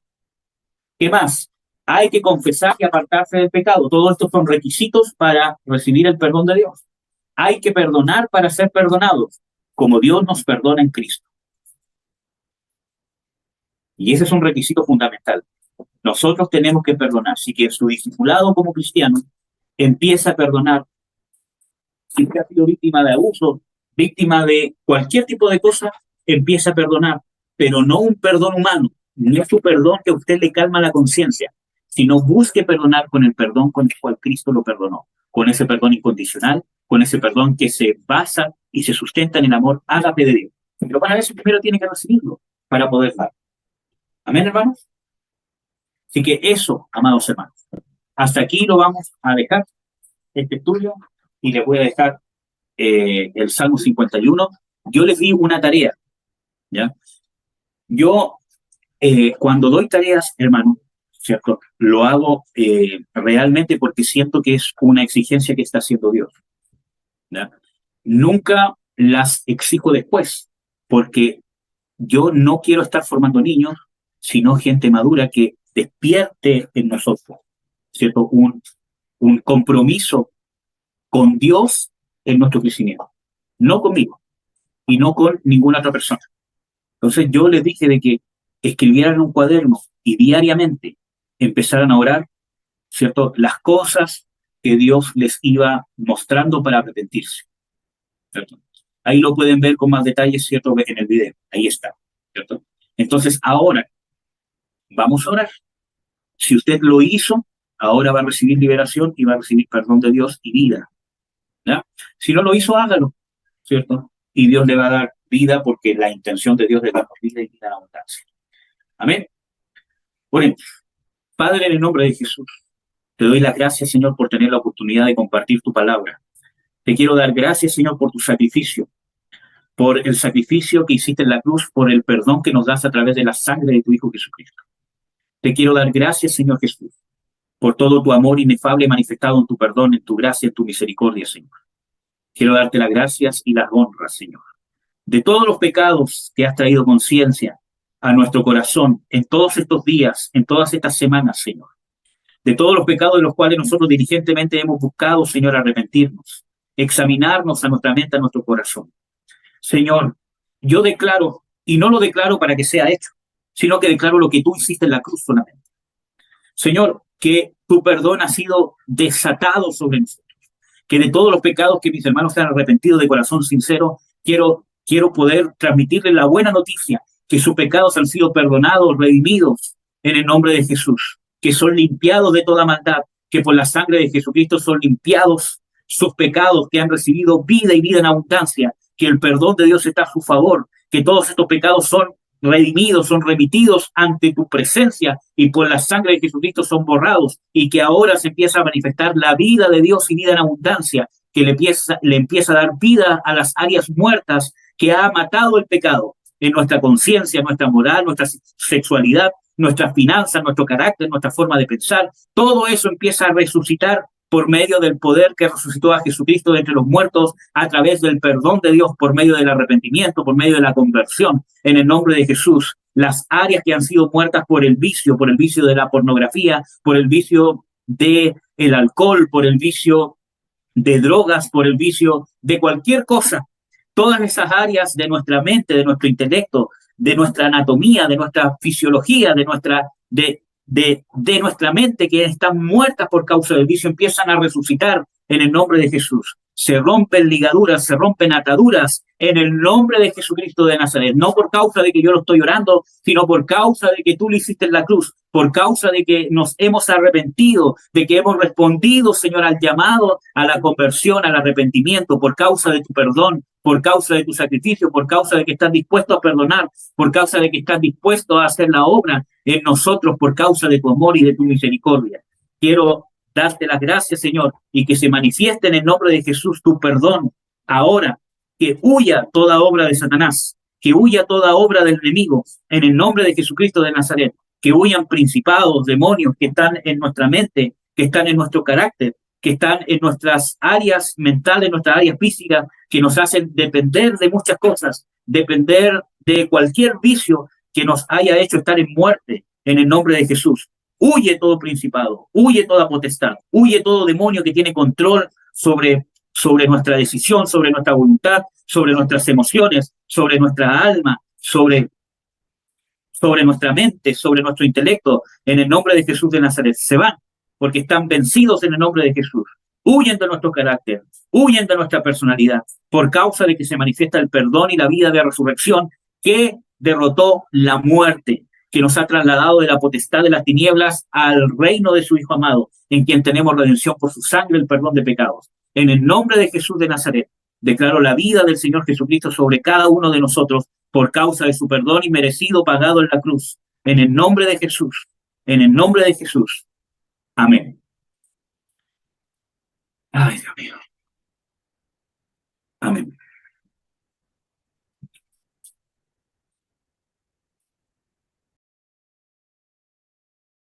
¿Qué más? Hay que confesar y apartarse del pecado. Todos estos son requisitos para recibir el perdón de Dios. Hay que perdonar para ser perdonados, como Dios nos perdona en Cristo. Y ese es un requisito fundamental. Nosotros tenemos que perdonar. Si que su discipulado como cristiano empieza a perdonar, si usted ha sido víctima de abuso, víctima de cualquier tipo de cosa, empieza a perdonar, pero no un perdón humano, no es su perdón que a usted le calma la conciencia, sino busque perdonar con el perdón con el cual Cristo lo perdonó, con ese perdón incondicional, con ese perdón que se basa y se sustenta en el amor ágape de Dios. Pero para eso primero tiene que recibirlo, para poder dar. Amén, hermanos. Así que eso, amados hermanos, hasta aquí lo vamos a dejar, este estudio, y les voy a dejar el Salmo 51. Yo les di una tarea, ¿ya? Yo, cuando doy tareas, hermano, ¿cierto? Lo hago realmente porque siento que es una exigencia que está haciendo Dios, ¿ya? Nunca las exijo después, porque yo no quiero estar formando niños, sino gente madura que despierte en nosotros, ¿cierto? Un compromiso con Dios en nuestro crecimiento, no conmigo y no con ninguna otra persona. Entonces yo les dije de que escribieran en un cuaderno y diariamente empezaran a orar, ¿cierto? Las cosas que Dios les iba mostrando para arrepentirse, ¿cierto? Ahí lo pueden ver con más detalles, ¿cierto? En el video, ahí está, ¿cierto? Entonces ahora vamos a orar. Si usted lo hizo, ahora va a recibir liberación y va a recibir perdón de Dios y vida, ¿ya? Si no lo hizo, hágalo, ¿cierto? Y Dios le va a dar vida porque la intención de Dios es darnos vida y vida en abundancia. Amén. Bueno, Padre, en el nombre de Jesús, te doy las gracias, Señor, por tener la oportunidad de compartir tu palabra. Te quiero dar gracias, Señor, por tu sacrificio, por el sacrificio que hiciste en la cruz, por el perdón que nos das a través de la sangre de tu Hijo Jesucristo. Te quiero dar gracias, Señor Jesús, por todo tu amor inefable manifestado en tu perdón, en tu gracia, en tu misericordia, Señor. Quiero darte las gracias y las honras, Señor, de todos los pecados que has traído conciencia a nuestro corazón en todos estos días, en todas estas semanas, Señor. De todos los pecados de los cuales nosotros diligentemente hemos buscado, Señor, arrepentirnos, examinarnos a nuestra mente, a nuestro corazón. Señor, yo declaro, y no lo declaro para que sea hecho, sino que declaro lo que tú hiciste en la cruz solamente. Señor, que tu perdón ha sido desatado sobre nosotros, que de todos los pecados que mis hermanos se han arrepentido de corazón sincero, quiero Quiero poder transmitirle la buena noticia, que sus pecados han sido perdonados, redimidos en el nombre de Jesús, que son limpiados de toda maldad, que por la sangre de Jesucristo son limpiados sus pecados, que han recibido vida y vida en abundancia, que el perdón de Dios está a su favor, que todos estos pecados son redimidos, son remitidos ante tu presencia y por la sangre de Jesucristo son borrados y que ahora se empieza a manifestar la vida de Dios y vida en abundancia, que le empieza a dar vida a las áreas muertas que ha matado el pecado en nuestra conciencia, nuestra moral, nuestra sexualidad, nuestras finanzas, nuestro carácter, nuestra forma de pensar. Todo eso empieza a resucitar por medio del poder que resucitó a Jesucristo de entre los muertos, a través del perdón de Dios, por medio del arrepentimiento, por medio de la conversión, en el nombre de Jesús. Las áreas que han sido muertas por el vicio de la pornografía, por el vicio del alcohol, por el vicio de drogas, por el vicio de cualquier cosa. Todas esas áreas de nuestra mente, de nuestro intelecto, de nuestra anatomía, de nuestra fisiología, de nuestra mente, que están muertas por causa del vicio, empiezan a resucitar en el nombre de Jesús. Se rompen ligaduras, se rompen ataduras en el nombre de Jesucristo de Nazaret. No por causa de que yo lo estoy orando, sino por causa de que tú lo hiciste en la cruz, por causa de que nos hemos arrepentido, de que hemos respondido, Señor, al llamado, a la conversión, al arrepentimiento, por causa de tu perdón, por causa de tu sacrificio, por causa de que estás dispuesto a perdonar, por causa de que estás dispuesto a hacer la obra en nosotros, por causa de tu amor y de tu misericordia. Quiero darte las gracias, Señor, y que se manifieste en el nombre de Jesús tu perdón ahora, que huya toda obra de Satanás, que huya toda obra del enemigo, en el nombre de Jesucristo de Nazaret, que huyan principados, demonios que están en nuestra mente, que están en nuestro carácter, que están en nuestras áreas mentales, nuestras áreas físicas, que nos hacen depender de muchas cosas, depender de cualquier vicio que nos haya hecho estar en muerte, en el nombre de Jesús. Huye todo principado, huye toda potestad, huye todo demonio que tiene control sobre nuestra decisión, sobre nuestra voluntad, sobre nuestras emociones, sobre nuestra alma, sobre nuestra mente, sobre nuestro intelecto, en el nombre de Jesús de Nazaret. Se van, porque están vencidos en el nombre de Jesús. Huyen de nuestro carácter, huyen de nuestra personalidad, por causa de que se manifiesta el perdón y la vida de resurrección que derrotó la muerte, que nos ha trasladado de la potestad de las tinieblas al reino de su Hijo amado, en quien tenemos redención por su sangre, el perdón de pecados. En el nombre de Jesús de Nazaret, declaro la vida del Señor Jesucristo sobre cada uno de nosotros por causa de su perdón y merecido pagado en la cruz. En el nombre de Jesús, en el nombre de Jesús. Amén. Ay, Dios mío.